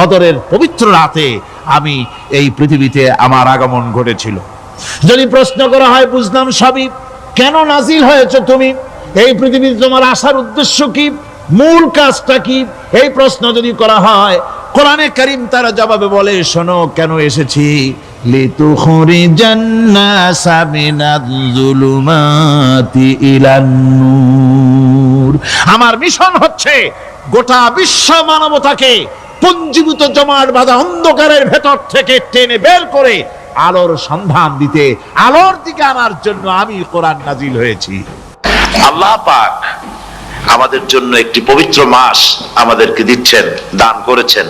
বদরের পবিত্র রাতে আমি এই পৃথিবীতে আমার আগমন ঘটেছিল। যদি প্রশ্ন করা হয়, বুঝলাম সবই, কেন নাজিল হয়েছে তুমি, এই পৃথিবীতে তোমার আসার উদ্দেশ্য কি, মূল কাজটা কি, এই প্রশ্ন যদি করা হয়, কোরআনে কারীম তার জবাবে বলে, শোনো কেন এসেছি, লিতুখরিজান নাসা মিনাজ যুলুমাতি ইলান নূর। আমার মিশন হচ্ছে গোটা বিশ্ব মানবতাকে পুঞ্জীভূত জমাট বাঁধা অন্ধকারের ভেতর থেকে টেনে বের করে আলোর সন্ধান দিতে, আলোর দিকে আনার জন্য আমি কোরআন নাজিল হয়েছি। আল্লাহ পাক আমাদের জন্য একটি পবিত্র মাস আমাদেরকে দিচ্ছেন, দান করেছেন,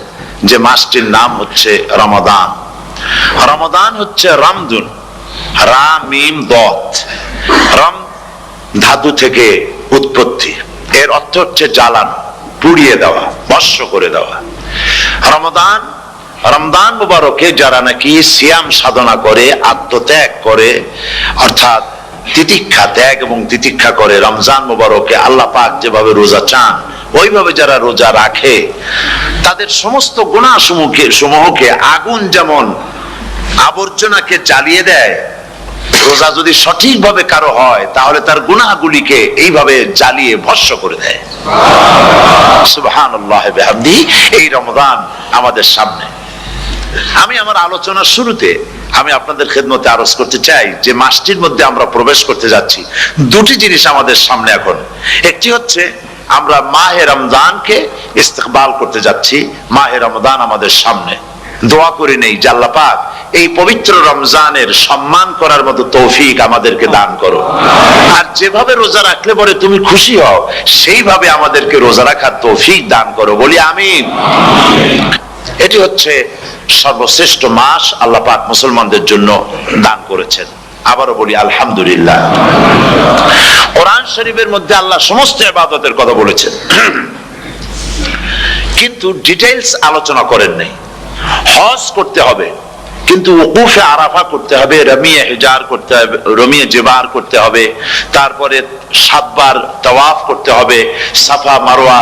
যে মাসটির নাম হচ্ছে রমাদান। রমাদান হচ্ছে রামদুন, রা মিম দত, রাম ধাতু থেকে উৎপত্তি, এর অর্থ হচ্ছে জ্বালানো, পুড়িয়ে দেওয়া, ভস্ম করে দেওয়া। রমাদান, রমজান মুবারকে যারা নাকি সিয়াম সাধনা করে, আত্মত্যাগ করে, অর্থাৎ তিতিক্ষা, ত্যাগ এবং তিতিক্ষা করে, রমজান মুবারকে আল্লাহ পাক যেভাবে রোজা চান ওইভাবে যারা রোজা রাখে, তাদের সমস্ত গুনাহ সমূহকে আগুন যেমন আবর্জনাকে জ্বালিয়ে দেয়, রোজা যদি সঠিকভাবে কারো হয় তাহলে তার গুনাহগুলিকে এইভাবে জ্বালিয়ে ভস্ম করে দেয়। সুবহানাল্লাহ বিহামদিহি। এই রমজান আমাদের সামনে। আমি আমার আলোচনার শুরুতে আমি আপনাদের খেদমতে আরজ করতে চাই যে মাসটির মধ্যে আমরা প্রবেশ করতে যাচ্ছি, দুটি জিনিস আমাদের সামনে এখন। একটি হচ্ছে আমরা মাহে রমজানকে ইস্তেকবাল করতে যাচ্ছি, মাহে রমজান আমাদের সামনে। দোয়া করে নেই যে আল্লাহ পাক এই পবিত্র রমজানের সম্মান করার মতো তৌফিক আমাদেরকে দান করো, আর যেভাবে রোজা রাখলে পরে তুমি খুশি হও সেইভাবে আমাদেরকে রোজা রাখার তৌফিক দান করো, বলি আমিন। এটি হচ্ছে সর্বশ্রেষ্ঠ মাস আল্লাহ পাক মুসলমানদের জন্য দান করেছেন। আবারও বলি আলহামদুলিল্লাহ। কোরআন শরীফের মধ্যে আল্লাহ সমস্ত ইবাদতের কথা বলেছেন, কিন্তু ডিটেইলস আলোচনা করেন নাই। হজ করতে হবে, কিন্তু ওকুফে আরাফা করতে হবে, রমিয়ে হিজার করতে হবে, রমিয়ে জিবার করতে হবে, তারপরে 7 বার তাওয়াফ করতে হবে, সাফা মারওয়া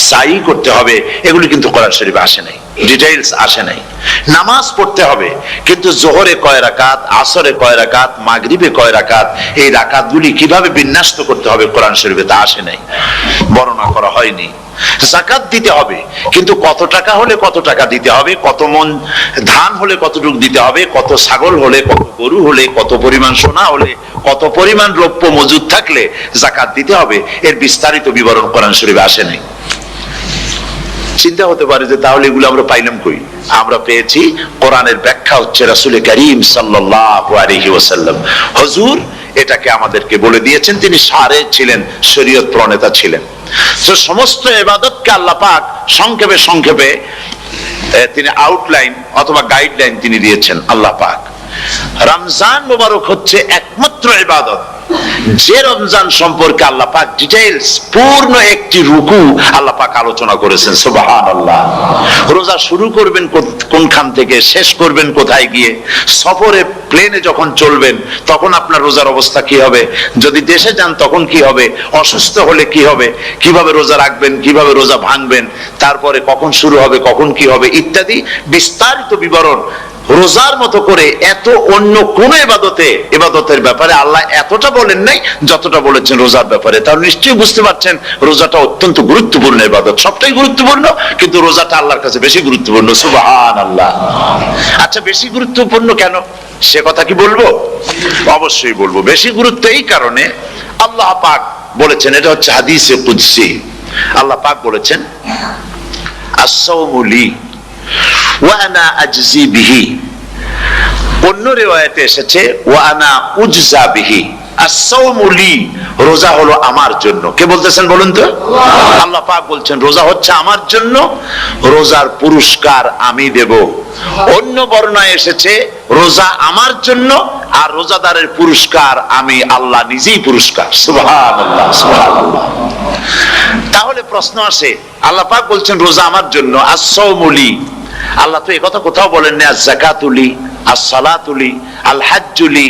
সাই করতে হবে, এগুলি কিন্তু কোরআন শরীফে আসে নাই, ডিটেইলস আসে নাই। নামাজ পড়তে হবে, কিন্তু জোহরে কয় রাকাত, আসরে কয় রাকাত, মাগরিবে কয় রাকাত, এই রাকাতগুলি কিভাবে বিন্যস্ত করতে হবে কোরআন শরীফে তা আসে নাই, বর্ণনা করা হয়নি। যাকাত দিতে হবে, কিন্তু কত টাকা হলে কত টাকা দিতে হবে, কত মন ধান হলে কতটুকু দিতে হবে, কত ছাগল হলে, কত গরু হলে, কত পরিমাণ সোনা হলে, কত পরিমাণ দ্রব্য মজুদ থাকলে যাকাত দিতে হবে, এর বিস্তারিত বিবরণ কোরআন শরীফে আসে নাই। চিন্তা হতে পারে যে তাহলে এগুলো আমরা পাইলাম কই? আমরা পেয়েছি কোরআনের ব্যাখ্যা হচ্ছে রাসূল করিম সাল্লাল্লাহু আলাইহি ওয়াসাল্লাম, হুজুর এটাকে আমাদেরকে বলে দিয়েছেন, তিনি সারে ছিলেন, শরীয়ত প্রণেতা ছিলেন। তো সমস্ত ইবাদতকে আল্লাহ পাক সংক্ষেপে সংক্ষেপে তিনি আউটলাইন অথবা গাইডলাইন তিনি দিয়েছেন আল্লাহ পাক। রমজান মুবারক হচ্ছে একমাত্র ইবাদত যে রমজান সম্পর্কে আল্লাহ পাক ডিটেইলস পূর্ণ একটি রুকু আল্লাহ পাক আলোচনা করেছেন। সুবহানাল্লাহ। রোজা শুরু করবেন কোনখান থেকে, শেষ করবেন কোথায় গিয়ে, সফরে প্লেনে যখন চলবেন তখন আপনার রোজার অবস্থা কি হবে, যদি দেশে যান তখন কি হবে, অসুস্থ হলে কি হবে, কিভাবে রোজা রাখবেন, কিভাবে রোজা ভাঙবেন, তারপরে কখন শুরু হবে, কখন কি হবে ইত্যাদি বিস্তারিত বিবরণ। রোজার মতো করে এত অন্য কোন ইবাদতের ব্যাপারে আল্লাহ এতটা বলেন নাই যতটা বলেছেন রোজার ব্যাপারে। তাহলে নিশ্চয়ই বুঝতে পারছেন রোজাটা অত্যন্ত গুরুত্বপূর্ণ ইবাদত। সবটাই গুরুত্বপূর্ণ, কিন্তু রোজাটা আল্লাহর কাছে বেশি গুরুত্বপূর্ণ। সুবহানাল্লাহ। আচ্ছা, বেশি গুরুত্বপূর্ণ কেন সে কথা কি বলবো? অবশ্যই বলবো। বেশি গুরুত্ব এই কারণে, আল্লাহ পাক বলেছেন, এটা হচ্ছে হাদিসে কুদসি, আল্লাহ পাক বলেছেন আস-সাওমু লি ওয়া আনা আজজি বিহি। অন্য রিওয়ায়াতে এসেছে ওয়া আনা উজজা বিহি। আস-সাওমু লি, রোজা হলো আমার জন্য। কে বলতেছেন বলুন তো? আল্লাহ পাক বলছেন রোজা হচ্ছে আমার জন্য, রোজার পুরস্কার আমি দেব। অন্য বর্ণনায় এসেছে রোজা আমার জন্য আর রোজাদারের পুরস্কার আমি আল্লাহ নিজেই পুরস্কার। সুবহানাল্লাহ, সুবহানাল্লাহ। তাহলে প্রশ্ন আসে, আল্লাহ পাক বলছেন রোজা আমার জন্য, আস-সাওমু লি। আল্লাহ তো এই কথা কোথাও বলেন না আজ-যাকাতু লি, আস-সালাতু লি, আল-হাজ্জু লি,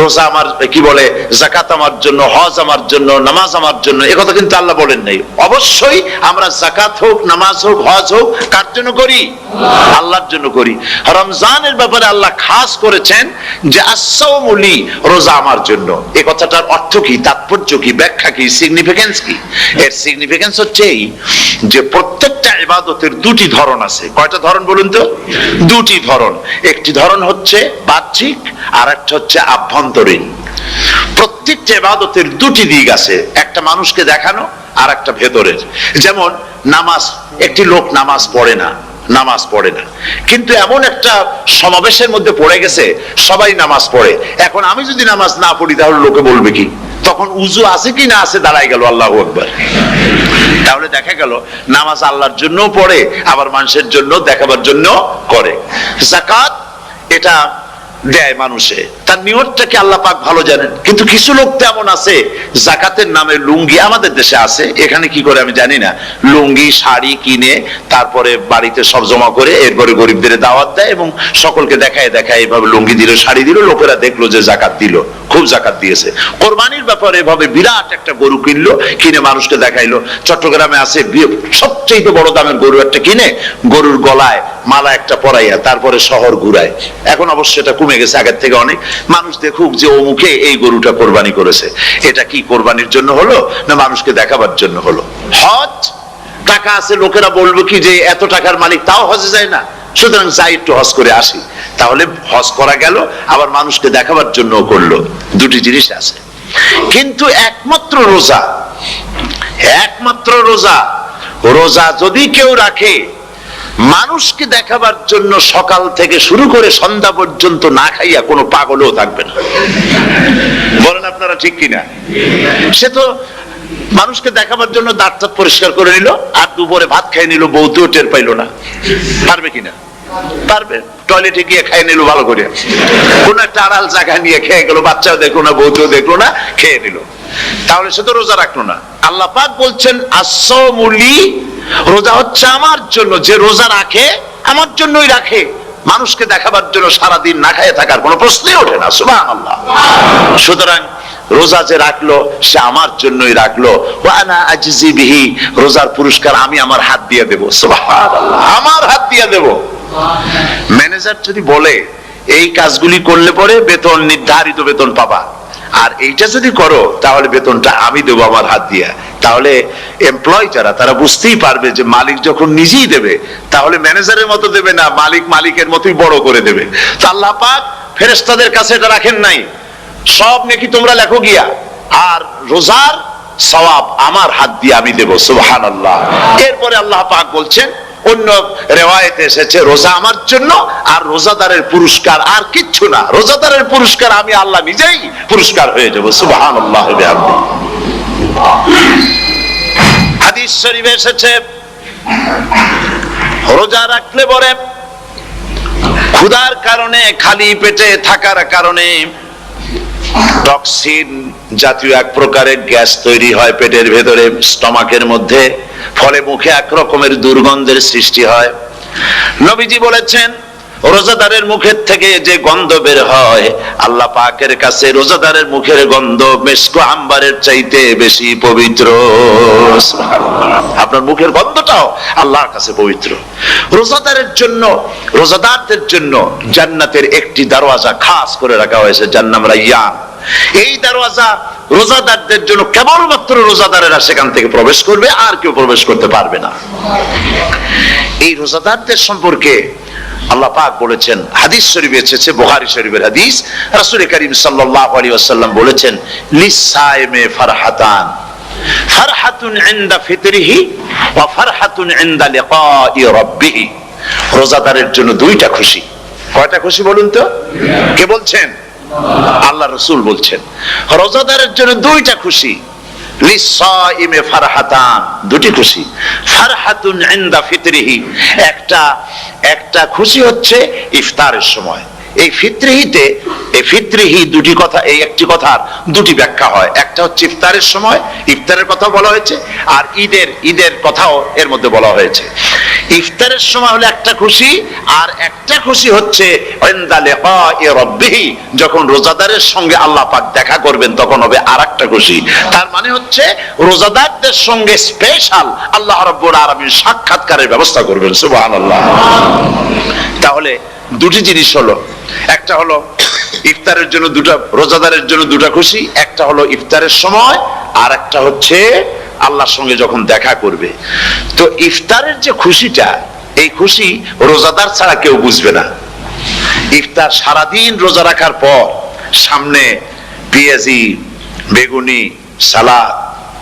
রোজা আমার কি বলে, যাকাত আমার জন্য, হজ আমার জন্য, নামাজ আমার জন্য, একথা কিন্তু আল্লাহ বলেন নাই। অবশ্যই আমরা যাকাত হোক, নামাজ হোক, হজ হোক কার জন্য করি? আল্লাহর জন্য করি। রমজানের ব্যাপারে আল্লাহ খাস করেছেন যে আস-সাওমু লি, রোজা আমার জন্য। এই কথাটার অর্থ কি, তাৎপর্য কি, ব্যাখ্যা কি, সিগনিফিকেন্স কি? এর সিগনিফিকেন্স হচ্ছে এই যে প্রত্যেকটা ইবাদতের দুটি ধরন আছে। কয়টা ধরন বলুন তো? দুটি ধরন। একটি ধরন হচ্ছে বাহ্যিক, আর একটা হচ্ছে আভ্যন্তরীণ। প্রত্যেকটা ইবাদতের দুটি দিক আছে, একটা মানুষকে দেখানো আর একটা ভেতরের। যেমন নামাজ, একটি লোক নামাজ পড়ে না, কিন্তু এমন একটা সমাবেশের মধ্যে পড়ে গেছে, সবাই নামাজ পড়ে। এখন আমি যদি নামাজ না পড়ি তাহলে লোকে বলবে কি? তখন উজু আছে কি না আছে দাঁড়াই গেল, আল্লাহু আকবার। তাহলে দেখা গেল নামাজ আল্লাহর জন্য পড়ে, আবার মানুষের জন্য দেখাবার জন্য করে। যাকাত এটা দেয় মানুষে, তার নিয়তটাকে আল্লাহ পাক ভালো জানেন। কিন্তু কিছু লোক তেমন আছে, যাকাতের নামে লুঙ্গি, আমাদের দেশে আছে, এখানে কি করে আমি জানি না, লুঙ্গি শাড়ি কিনে তারপরে বাড়িতে সব জমা করে এরপরে গরিবদের দাওয়াত দেয় এবং সকলকে দেখায় এভাবে লুঙ্গি দিল, শাড়ি দিল, লোকেরা দেখলো যে যাকাত দিল, খুব যাকাত দিয়েছে। কোরবানির ব্যাপারে এভাবে বিরাট একটা গরু কিনলো, কিনে মানুষকে দেখাইলো। চট্টগ্রামে আছে সবচেয়ে বড় দামের গরু একটা কিনে গরুর গলায় মালা একটা পরাইয়া তারপরে শহর ঘুরায়। এখন অবশ্য এটা কমে গেছে আগের থেকে অনেক। মানুষ দেখুক যে ও মুখে এই গরুটা কোরবানি করেছে। এটা কি কোরবানির জন্য হলো না মানুষকে দেখাবার জন্য হলো? হজ, টাকা আছে, লোকেরা বলবো কি যে এত টাকার মালিক, তাও হজে যায় না, সুতরাং যাই একটু হজ করে আসি। তাহলে হজ করা গেল, আবার মানুষকে দেখাবার জন্য করলো। দুটি জিনিস আছে। কিন্তু একমাত্র রোজা যদি কেউ রাখে মানুষকে দেখাবার জন্য, সকাল থেকে শুরু করে সন্ধ্যা পর্যন্ত না খাইয়া কোনো পাগলও থাকবে না। বলেন আপনারা ঠিক কিনা? সে তো মানুষকে দেখাবার জন্য দাঁত পরিষ্কার করে নিল, আর দুপুরে ভাত খাই নিল, বউতেও টের পাইল না। পারবে কিনা? পারবে। টয়লেটে গিয়ে খাই নিল ভালো করে, কোন একটা আড়াল জায়গা নিয়ে খেয়ে গেল, বাচ্চাও দেখলো না, বউতেও দেখলো না, খেয়ে নিল। তাহলে সে তো রোজা রাখলো না। আল্লাহ পাক বলছেন আস-সাওমু লি, রোজা হচ্ছে আমার জন্য। যে রোজা রাখে আমার জন্যই রাখে, মানুষকে দেখাবার জন্য সারাদিন না খেয়ে থাকার কোনো প্রশ্নই ওঠে না। সুবহানাল্লাহ। সুতরাং রোজা যে রাখলো সে আমার জন্যই রাখলো। ওয়া আনা আজজি বিহি, রোজার পুরস্কার আমি আমার হাত দিয়ে দেব। সুবহানাল্লাহ, আমার হাত দিয়ে দেব। ম্যানেজার যদি বলে এই কাজগুলি করলে পরে বেতন, নির্ধারিত বেতন পাবা, আর এইটা যদি করো তাহলে বেতনটা আমি দেবো আমার হাত দিয়া, তাহলে এমপ্লয় যারা তারা বুঝতেই পারবে যে মালিক যখন নিজেই দেবে তাহলে ম্যানেজারের মতো দেবে না, মালিক মালিকের মতোই বড় করে দেবে। তো আল্লাহ পাক ফেরেশতাদের কাছে এটা রাখেন নাই, সব নেকি তোমরা লেখো গিয়া, আর রোজার সওয়াব আমার হাত দিয়ে আমি দেব। সুবহানাল্লাহ। এরপরে আল্লাহ পাক বলছেন, অন্য রিওয়ায়াতে এসেছে রোজা আমার জন্য, আর রোজাদারের পুরস্কার আর কিচ্ছু না, রোজাদারের পুরস্কার আমি আল্লাহ নিজেই পুরস্কার হয়ে যাব। সুবহানাল্লাহ। হাদিস শরীফে এসেছে রোজা রাখলে পরে ক্ষুধার কারণে, খালি পেটে থাকার কারণে টক্সিন জাতীয় এক প্রকারের গ্যাস তৈরি হয় পেটের ভেতরে, স্টমাকের মধ্যে, ফলে মুখে এক রকমের দুর্গন্ধের সৃষ্টি হয়। নবীজি বলেছেন রোজাদারের মুখের থেকে যে গন্ধ বের হয়, আল্লাহ পাকের কাছে রোজাদারের মুখের গন্ধ মিস্ক আম্বারের চাইতে বেশি পবিত্র। আপনার মুখের গন্ধটাও আল্লাহর কাছে পবিত্র। রোজাদারের জন্য, রোজাদারদের জন্য জান্নাতের একটি দরওয়াজা খাস করে রাখা হয়েছে, যার নাম রায়্যান। এই দরওয়াজা রোজাদারদের জন্য, কেবলমাত্র রোজাদারেরা সেখান থেকে প্রবেশ করবে, আর কেউ প্রবেশ করতে পারবে না। এই রোজাদারদের সম্পর্কে আল্লাহ পাক বলেছেন, হাদিস শরীফে এসেছে, বুখারী শরীফের হাদিস, রাসূল করিম সাল্লাল্লাহু আলাইহি ওয়াসাল্লাম বলেছেন লিসাইমে ফারহাতান, ফারহাতুন ইনদা ফিতরিহি ওয়া ফারহাতুন ইনদা লিকাই রাব্বিহি। রোজাদারের জন্য দুইটা খুশি। কয়টা খুশি বলুন তো? কে বলছেন? আল্লাহ রাসূল বলছেন রোজাদারের জন্য দুইটা খুশি। লিসাইমে ফারহাতান, দুটি খুশি। ফারহাতুন ইনদা ফিতরিহি, একটা খুশি হচ্ছে ইফতারের সময়। এই ফিতরিহিতে, এই ফিতরিহি দুটি কথা, এই একটি কথার দুটি ব্যাখ্যা হয়। একটা হচ্ছে ইফতারের সময়, ইফতারের কথা বলা হয়েছে, আর ঈদের কথাও এর মধ্যে বলা হয়েছে। ইফতারের সময় হলো একটা খুশি, আর একটা খুশি হচ্ছে ইনদা লিকাই রাব্বিহি, যখন রোজাদারের সঙ্গে আল্লাহ পাক দেখা করবেন তখন হবে আরেকটা খুশি। তার মানে হচ্ছে রোজাদারদের সঙ্গে স্পেশাল আল্লাহ রাব্বুল আলামিন সাক্ষাৎকারের ব্যবস্থা করবেন। সুবহানাল্লাহ। তাহলে দুটি জিনিস হলো, একটা হলো ইফতারের জন্য দুটা, রোজাদারের জন্য দুটা খুশি, একটা হলো ইফতারের সময়, আর একটা হচ্ছে আল্লাহর সঙ্গে যখন দেখা করবে। তো ইফতারের যে খুশিটা, এই খুশি রোজাদার ছাড়া কেউ বুঝবে না। ইফতার সারাদিন রোজা রাখার পর সামনে পেঁয়াজি, বেগুনি, সালাদ,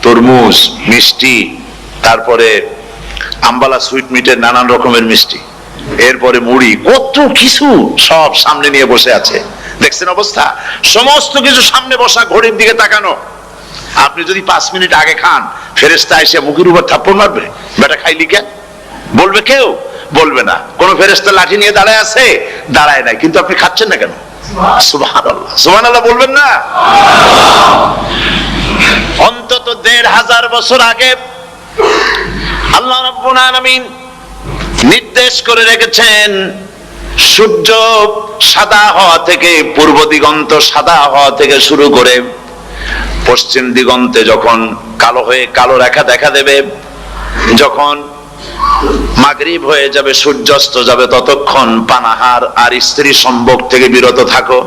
তরমুজ, মিষ্টি, তারপরে আম্বালা সুইট মিটের নানান রকমের মিষ্টি, এরপরে মুড়ি, কত কিছু সব সামনে নিয়ে বসে আছে। দেখছেন অবস্থা? সমস্ত কিছু সামনে বসা, ঘড়ির দিকে তাকানো। আপনি যদি 5 মিনিট আগে খান, ফেরেশতা এসে মুখের উপর থাপ্পড় মারবে, বেটা খাইলি কেন? বলবে কেউ? বলবে না। কোন ফেরেশতা লাঠি নিয়ে দাঁড়ায় আছে? দাঁড়ায় নাই, কিন্তু আপনি খাচ্ছেন না কেন? সুবহানাল্লাহ, সুবহানাল্লাহ বলবেন না? অন্তত 1500 বছর আগে আল্লাহ রাব্বুল আলামিন নির্দেশ করে রেখেছেন, সূর্য সাদা হওয়া থেকে, পূর্ব দিগন্ত সাদা হওয়া থেকে শুরু করে পশ্চিম দিগন্তে যখন কালো হয়ে কালো রেখা দেখা দেবে, যখন মাগরিব হয়ে যাবে, সূর্যাস্ত যাবে, ততক্ষণ পানাহার আর স্ত্রী সম্ভোগ থেকে বিরত থাকো।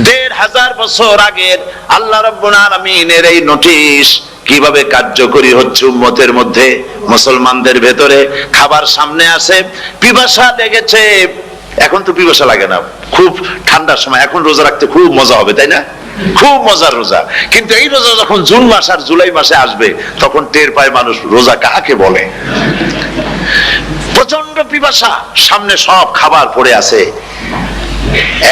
1500 বছর আগের আল্লাহ রাব্বুল আলামিনের এই নোটিশ কিভাবে কার্যকরী হচ্ছে উম্মতের মধ্যে, মুসলমানদের ভেতরে। খাবার সামনে আসে, পিপাসা লেগেছে, এখন তো পিপাসা লাগে না, খুব ঠান্ডার সময়, এখন রোজা রাখতে খুব মজা হবে, তাই না? খুব মজার রোজা। কিন্তু এই রোজা যখন জুন মাস আর জুলাই মাসে আসবে, তখন টের পায় মানুষ রোজা কাকে বলে। প্রচন্ড পিপাসা, সামনে সব খাবার পড়ে আছে,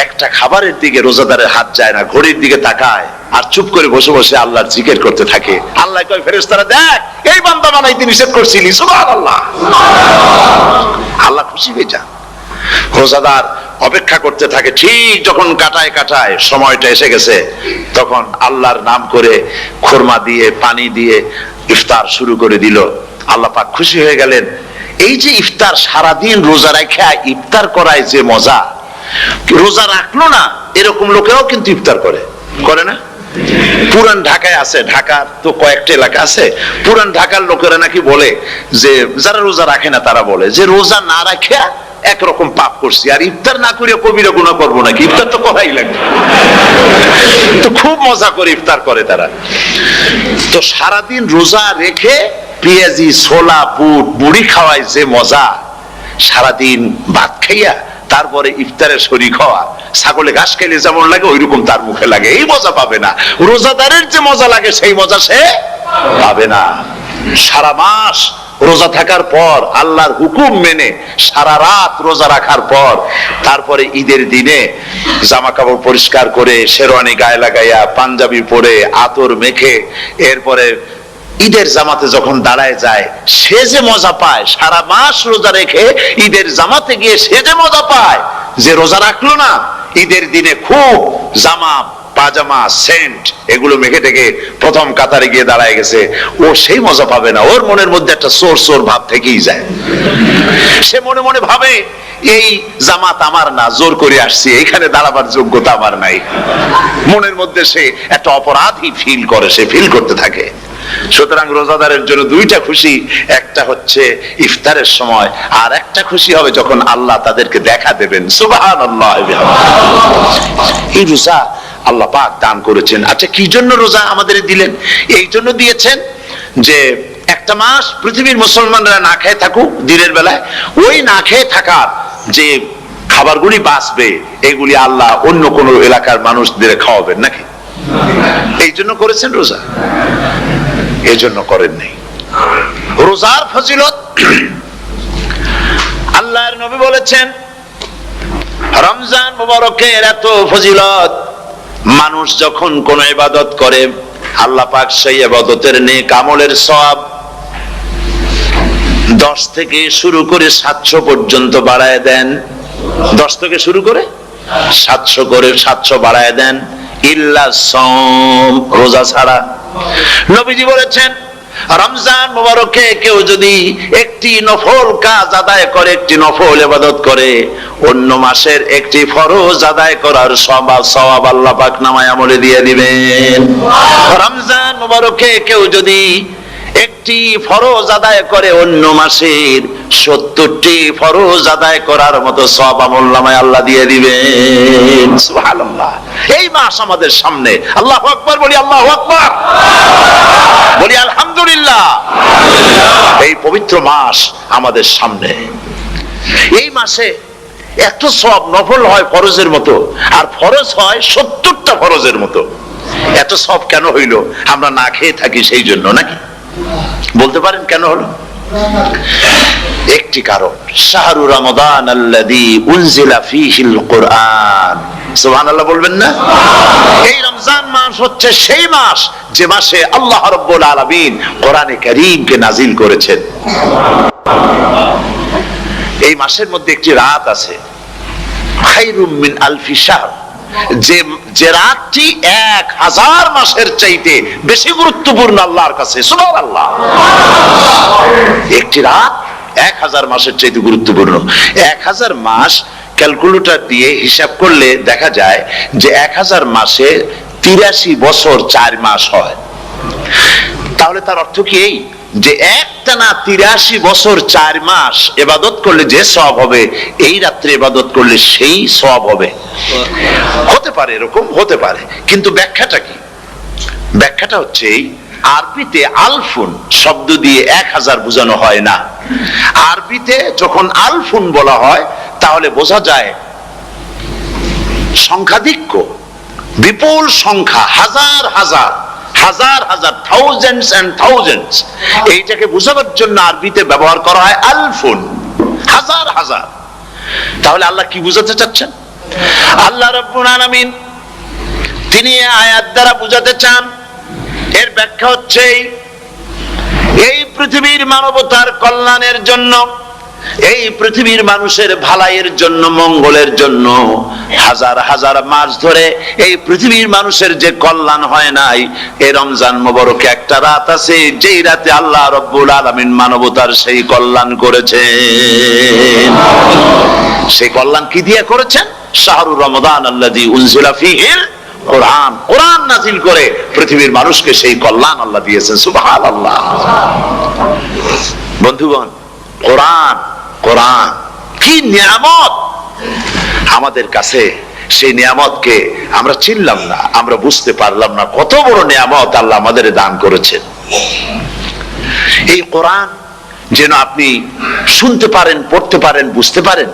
একটা খাবারের দিকে রোজাদারের হাত যায় না, ঘড়ির দিকে তাকায় আর চুপ করে বসে বসে আল্লাহর জিকির করতে থাকে। আল্লাহ কয়, ফেরেশতারা দেখ, এই বান্দা বানাইতে নিষেধ করছিলি। সুবহানাল্লাহ। আল্লাহ খুশি হয়ে যান। রোজাদার অপেক্ষা করতে থাকে, ঠিক যখন কাটায় কাটায় সময়টা এসে গেছে, তখন আল্লাহর নাম করে খুরমা দিয়ে, পানি দিয়ে ইফতার শুরু করে দিল। আল্লাহ পাক খুশি হয়ে গেলেন। এই যে ইফতার, সারাদিন রোজা রাখা ইফতার করায় যে মজা, রোজা রাখলো না এরকম লোকেরাও কিন্তু ইফতার করে, করে না? পুরান ঢাকায় আছে, ঢাকার তো কয়েকটা এলাকা আছে, পুরান ঢাকার লোকেরা নাকি বলে যে, যারা রোজা রাখে না তারা বলে যে, রোজা না রাখে একরকম পাপ করছি, আর ইফতার না করে কবিরা গুনাহ করবো নাকি, ইফতার তো করাই লাগবে। তো খুব মজা করে ইফতার করে তারা। তো সারাদিন রোজা রেখে পেঁয়াজি, ছোলা, বুট, মুড়ি খাওয়ায় যে মজা, সারাদিন ভাত খাইয়া তারপরে ইফতারের শরীক হওয়া, ছাগলে ঘাস খেলে যেমন লাগে ওইরকম তার মুখে লাগে, এই মজা পাবে না। রোজাদারের যে মজা লাগে সেই মজা সে পাবে না। সারা মাস রোজা থাকার পর, আল্লাহর হুকুম মেনে সারা রাত রোজা রাখার পর, তারপরে ঈদের দিনে জামা কাপড় পরিষ্কার করে, শেরওয়ানি গায়ে লাগাইয়া, পাঞ্জাবি পরে, আতর মেখে, এরপরে ঈদের জামাতে যখন দাঁড়ায় যায়, সে যে মজা পায়, সারা মাস রোজা রেখে ঈদের জামাতে গিয়ে সে যে মজা পায়, যে রোজা রাখলো না, ঈদের দিনে খুব জামা, পাজামা, সেন্ট এগুলো মেখে টেকে প্রথম কাতারে গিয়ে দাঁড়ায় গেছে, ও সেই মজা পাবে না। ওর মনের মধ্যে একটা চোর চোর ভাব থেকেই যায়। সে মনে মনে ভাবে, এই জামাত আমার না, জোর করে আসছি, এইখানে দাঁড়াবার যোগ্যতা আমার নাই। মনের মধ্যে সে একটা অপরাধী ফিল করে, সে ফিল করতে থাকে। সুতরাং রোজাদারের জন্য দুইটা খুশি, একটা হচ্ছে ইফতারের সময়, আর একটা খুশি হবে যখন আল্লাহ তাদেরকে দেখা দেবেন। সুবহানাল্লাহ। এই রোজা আল্লাহ পাক দান করেছেন। আচ্ছা, কি জন্য রোজা আমাদের দিলেন? এই জন্য দিয়েছেন যে একটা মাস পৃথিবীর মুসলমানরা না খেয়ে থাকুক দিনের বেলায়, ওই না খেয়ে থাকার যে খাবারগুলি বাঁচবে, এগুলি আল্লাহ অন্য কোন এলাকার মানুষদের খাওয়াবেন নাকি? এই জন্য করেছেন রোজা, এই জন্য করেন নাই। রোজার ফজিলত আল্লাহর নবী বলেছেন, রমজান মুবারকের এত ফজিলত, মানুষ যখন কোন ইবাদত করে, আল্লাহ পাক সেই ইবাদতের নেক আমলের সওয়াব 10 থেকে শুরু করে 700 পর্যন্ত বাড়ায় দেন। 10 থেকে শুরু করে 700 বাড়ায় দেন, ইল্লা সাওম, রোজা ছাড়া। নবীজি বলেছেন, রমজান মুবারকে কেউ যদি একটি নফল কাজ আদায় করে, একটি নফল ইবাদত করে, অন্য মাসের একটি ফরজ আদায় করার সওয়াব আল্লাহ পাক নামায়ে আমলে দিয়ে দিবেন। রমজান মুবারকে কেউ যদি একটি ফরজ আদায় করে, অন্য মাসের 70টি ফরজ আদায় করার মতো সওয়াব আমলনামায় আল্লাহ দিয়ে দিবেন। সুবহানাল্লাহ। এই মাস আমাদের সামনে। আল্লাহু আকবার বলি, আল্লাহু আকবার বলি, আলহামদুলিল্লাহ। এই পবিত্র মাস আমাদের সামনে। এই মাসে এত সওয়াব নফল হয় ফরজের মতো, আর ফরজ হয় 70টা ফরজের মতো। এত সওয়াব কেন হইল? আমরা না খেয়ে থাকি সেই জন্য নাকি? বলতে পারেন কেন হলো? একটি কারণ, শাহরু রমাদান আল্লাযী উনজিলা ফীহিল কুরআন। সুবহানাল্লাহ বলবেন না? এই রমজান মাস হচ্ছে সেই মাস যে মাসে আল্লাহ রাব্বুল আলামিন কোরআনে কারীমকে নাজিল করেছেন। এই মাসের মধ্যে একটি রাত আছে, খায়রুম মিন আলফি শাহর, যে রাতটি 1000 মাসের চাইতে বেশি গুরুত্বপূর্ণ আল্লাহর কাছে। সুবহানাল্লাহ। একটি রাত 1000 মাসের চাইতে গুরুত্বপূর্ণ। 1000 মাস ক্যালকুলেটর দিয়ে হিসাব করলে দেখা যায় যে 1000 মাসে 83 বছর 4 মাস হয়। তাহলে তার অর্থ কি এই যে একটানা 83 বছর 4 মাস ইবাদত করলে যে সওয়াব হবে, এই রাত্রে ইবাদত করলে সেই সওয়াব হবে? হতে পারে, এরকম হতে পারে, কিন্তু ব্যাখ্যাটা কি? ব্যাখ্যাটা হচ্ছে এই, আরবিতে আলফুন শব্দ দিয়ে 1000 বোঝানো হয় না। আরবিতে যখন আলফুন বলা হয় তাহলে বোঝা যায় সংখ্যাধিক্য, বিপুল সংখ্যা, হাজার হাজার হাজার হাজার, থাউজেন্ডস এন্ড থাউজেন্ডস। এইটাকে বোঝানোর জন্য আরবিতে ব্যবহার করা হয় আলফুন, হাজার হাজার। তাহলে আল্লাহ কি বুঝাতে চাচ্ছেন? আল্লাহ রাব্বুল আলামিন তিনি আয়াত দ্বারা বুঝাতে চান, এর ব্যাখ্যা হচ্ছে এই পৃথিবীর মানবতার কল্যাণের জন্য, এই পৃথিবীর মানুষের ভালাইয়ের জন্য, মঙ্গলের জন্য হাজার হাজার মাস ধরে এই পৃথিবীর মানুষের যে কল্যাণ হয় নাই, এই রমজান মুবারকে একটা রাত আছে যেই রাতে আল্লাহ রাব্বুল আলামিন মানবতার সেই কল্যাণ করেছেন। সেই কল্যাণ কি দিয়ে করেছেন? শাহরু রমাদান আল্লাযী উনজিলা ফীহিল কোরআন, কোরআন নাজিল করে পৃথিবীর মানুষকে সেই কল্যাণ আল্লাহ দিয়েছেন। সুবহানাল্লাহ। বন্ধুগণ, কোরআন, কোরআন কি নিয়ামত আমাদের কাছে! সেই নিয়ামতকে আমরা চিনলাম না, আমরা বুঝতে পারলাম না কত বড় নিয়ামত আল্লাহ আমাদের দান করেছেন। এই কোরআন যেন আপনি শুনতে পারেন, পড়তে পারেন, বুঝতে পারেন,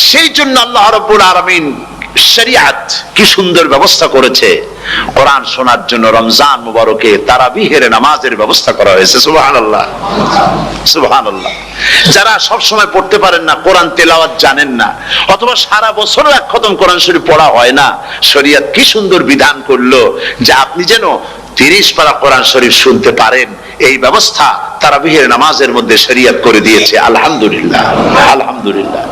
সেই জন্য আল্লাহ রাব্বুল আলামিন শরিয়াত কি সুন্দর ব্যবস্থা করেছে। কোরআন শোনার জন্য রমজান মুবারকে তারাবিহের নামাজের ব্যবস্থা করা হয়েছে। সুবহানাল্লাহ, সুবহানাল্লাহ। যারা সব সময় পড়তে পারেন না, কোরআন তেলাওয়াত জানেন না, অথবা সারা বছর এক খতম কোরআন শরীফ পড়া হয় না, শরিয়াত কি সুন্দর বিধান করলো যে আপনি যেন 30 পারা কোরআন শরীফ শুনতে পারেন। এই ব্যবস্থা তারাবিহের নামাজের মধ্যে শরিয়াত করে দিয়েছে। আলহামদুলিল্লাহ, আলহামদুলিল্লাহ।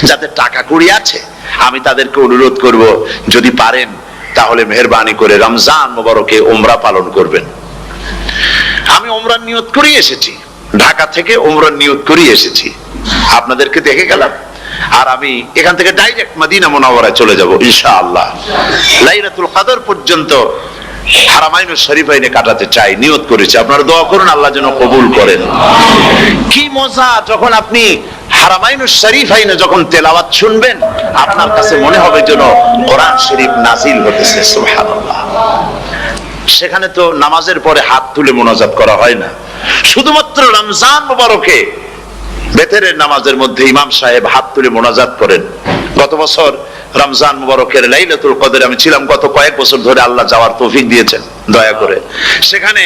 যাদের টাকা কড়ি আছে আমি তাদেরকে অনুরোধ করব, যদি পারেন তাহলে মেহেরবানি করে রমজান মুবারকে উমরা পালন করবেন। আমি উমরার নিয়ত করে এসেছি, ঢাকা থেকে উমরার নিয়ত করে এসেছি, আপনাদেরকে দেখে গেলাম। আর আমি এখান থেকে ডাইরেক্ট মদিনা মুনাওয়ারায় চলে যাব ইনশাআল্লাহ। লাইলাতুল কদর পর্যন্ত হারামাইনুশ শরীফাইনে কাটাতে চাই, নিয়ত করেছি। আপনারা দোয়া করুন আল্লাহ যেন কবুল করেন। কি মজা যখন আপনি হারামাইনুশ শরীফাইনে যখন তেলাওয়াত শুনবেন, আপনার কাছে মনে হবে যেন কোরআন শরীফ নাজিল হতেছে। সুবহানাল্লাহ। সেখানে তো নামাজের পরে হাত তুলে মোনাজাত করা হয় না, শুধুমাত্র রমজান মুবারকে বেতেরের নামাজের মধ্যে ইমাম সাহেব হাত তুলে মোনাজাত করেন। গত বছর রমজান মুবারকের লাইলাতুল কদরে আমি ছিলাম, গত কয়েক বছর ধরে আল্লাহ যাওয়ার তৌফিক দিয়েছেন দয়া করে। সেখানে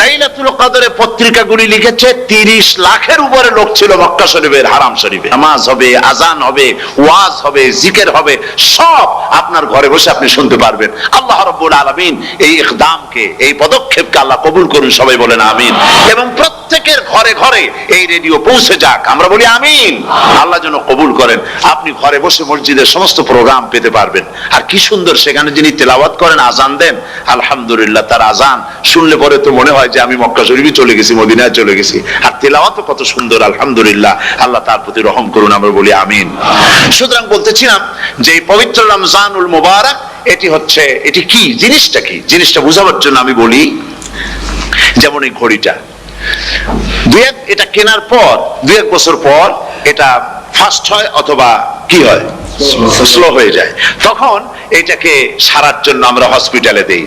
লাইলাতুল কদরে পত্রিকাগুলি লিখেছে 30 লাখের উপরে লোক ছিল মক্কা শরীফের, হারাম শরীফে। নামাজ হবে, আজান হবে, ওয়াজ হবে, জিকির হবে, সব আপনার ঘরে বসে আপনি শুনতে পারবেন। আল্লাহ রাব্বুল আলামিন এই ইকদামকে, এই পদক্ষেপকে আল্লাহ কবুল করুন, সবাই বলেন আমিন। এবং প্রত্যেকের ঘরে ঘরে এই রেডিও পৌঁছে যাক, আমরা বলি আমিন। আল্লাহ যেন কবুল করেন। আপনি ঘরে বসে মসজিদের সমস্ত প্রোগ্রাম পেতে পারবেন। আর কি সুন্দর সেখানে যিনি তেলাওয়াত করেন, আজান দেন, আলহামদুলিল্লাহ, তার আজান শুনলে পরে তো মনে হয় যে আমি মক্কা শরীফে চলে গেছি, মদিনায় চলে গেছি। আর তেলাওয়াতও কত সুন্দর, আলহামদুলিল্লাহ। আল্লাহ তার প্রতি রহম করুন, আমরা বলি আমিন। সুতরাং বলতেছিলাম যে এই পবিত্র রমজানুল মুবারক, এটি কি জিনিসটা, কি জিনিসটা বোঝাবার জন্য আমি বলি, যেমন এই ঘড়িটা এটা কেনার পর 2-1 বছর পর এটা ফাস্ট হয় অথবা কি হয়, স্লো হয়ে যায়। তখন এটাকে সারার জন্য আমরা হসপিটালে দেই।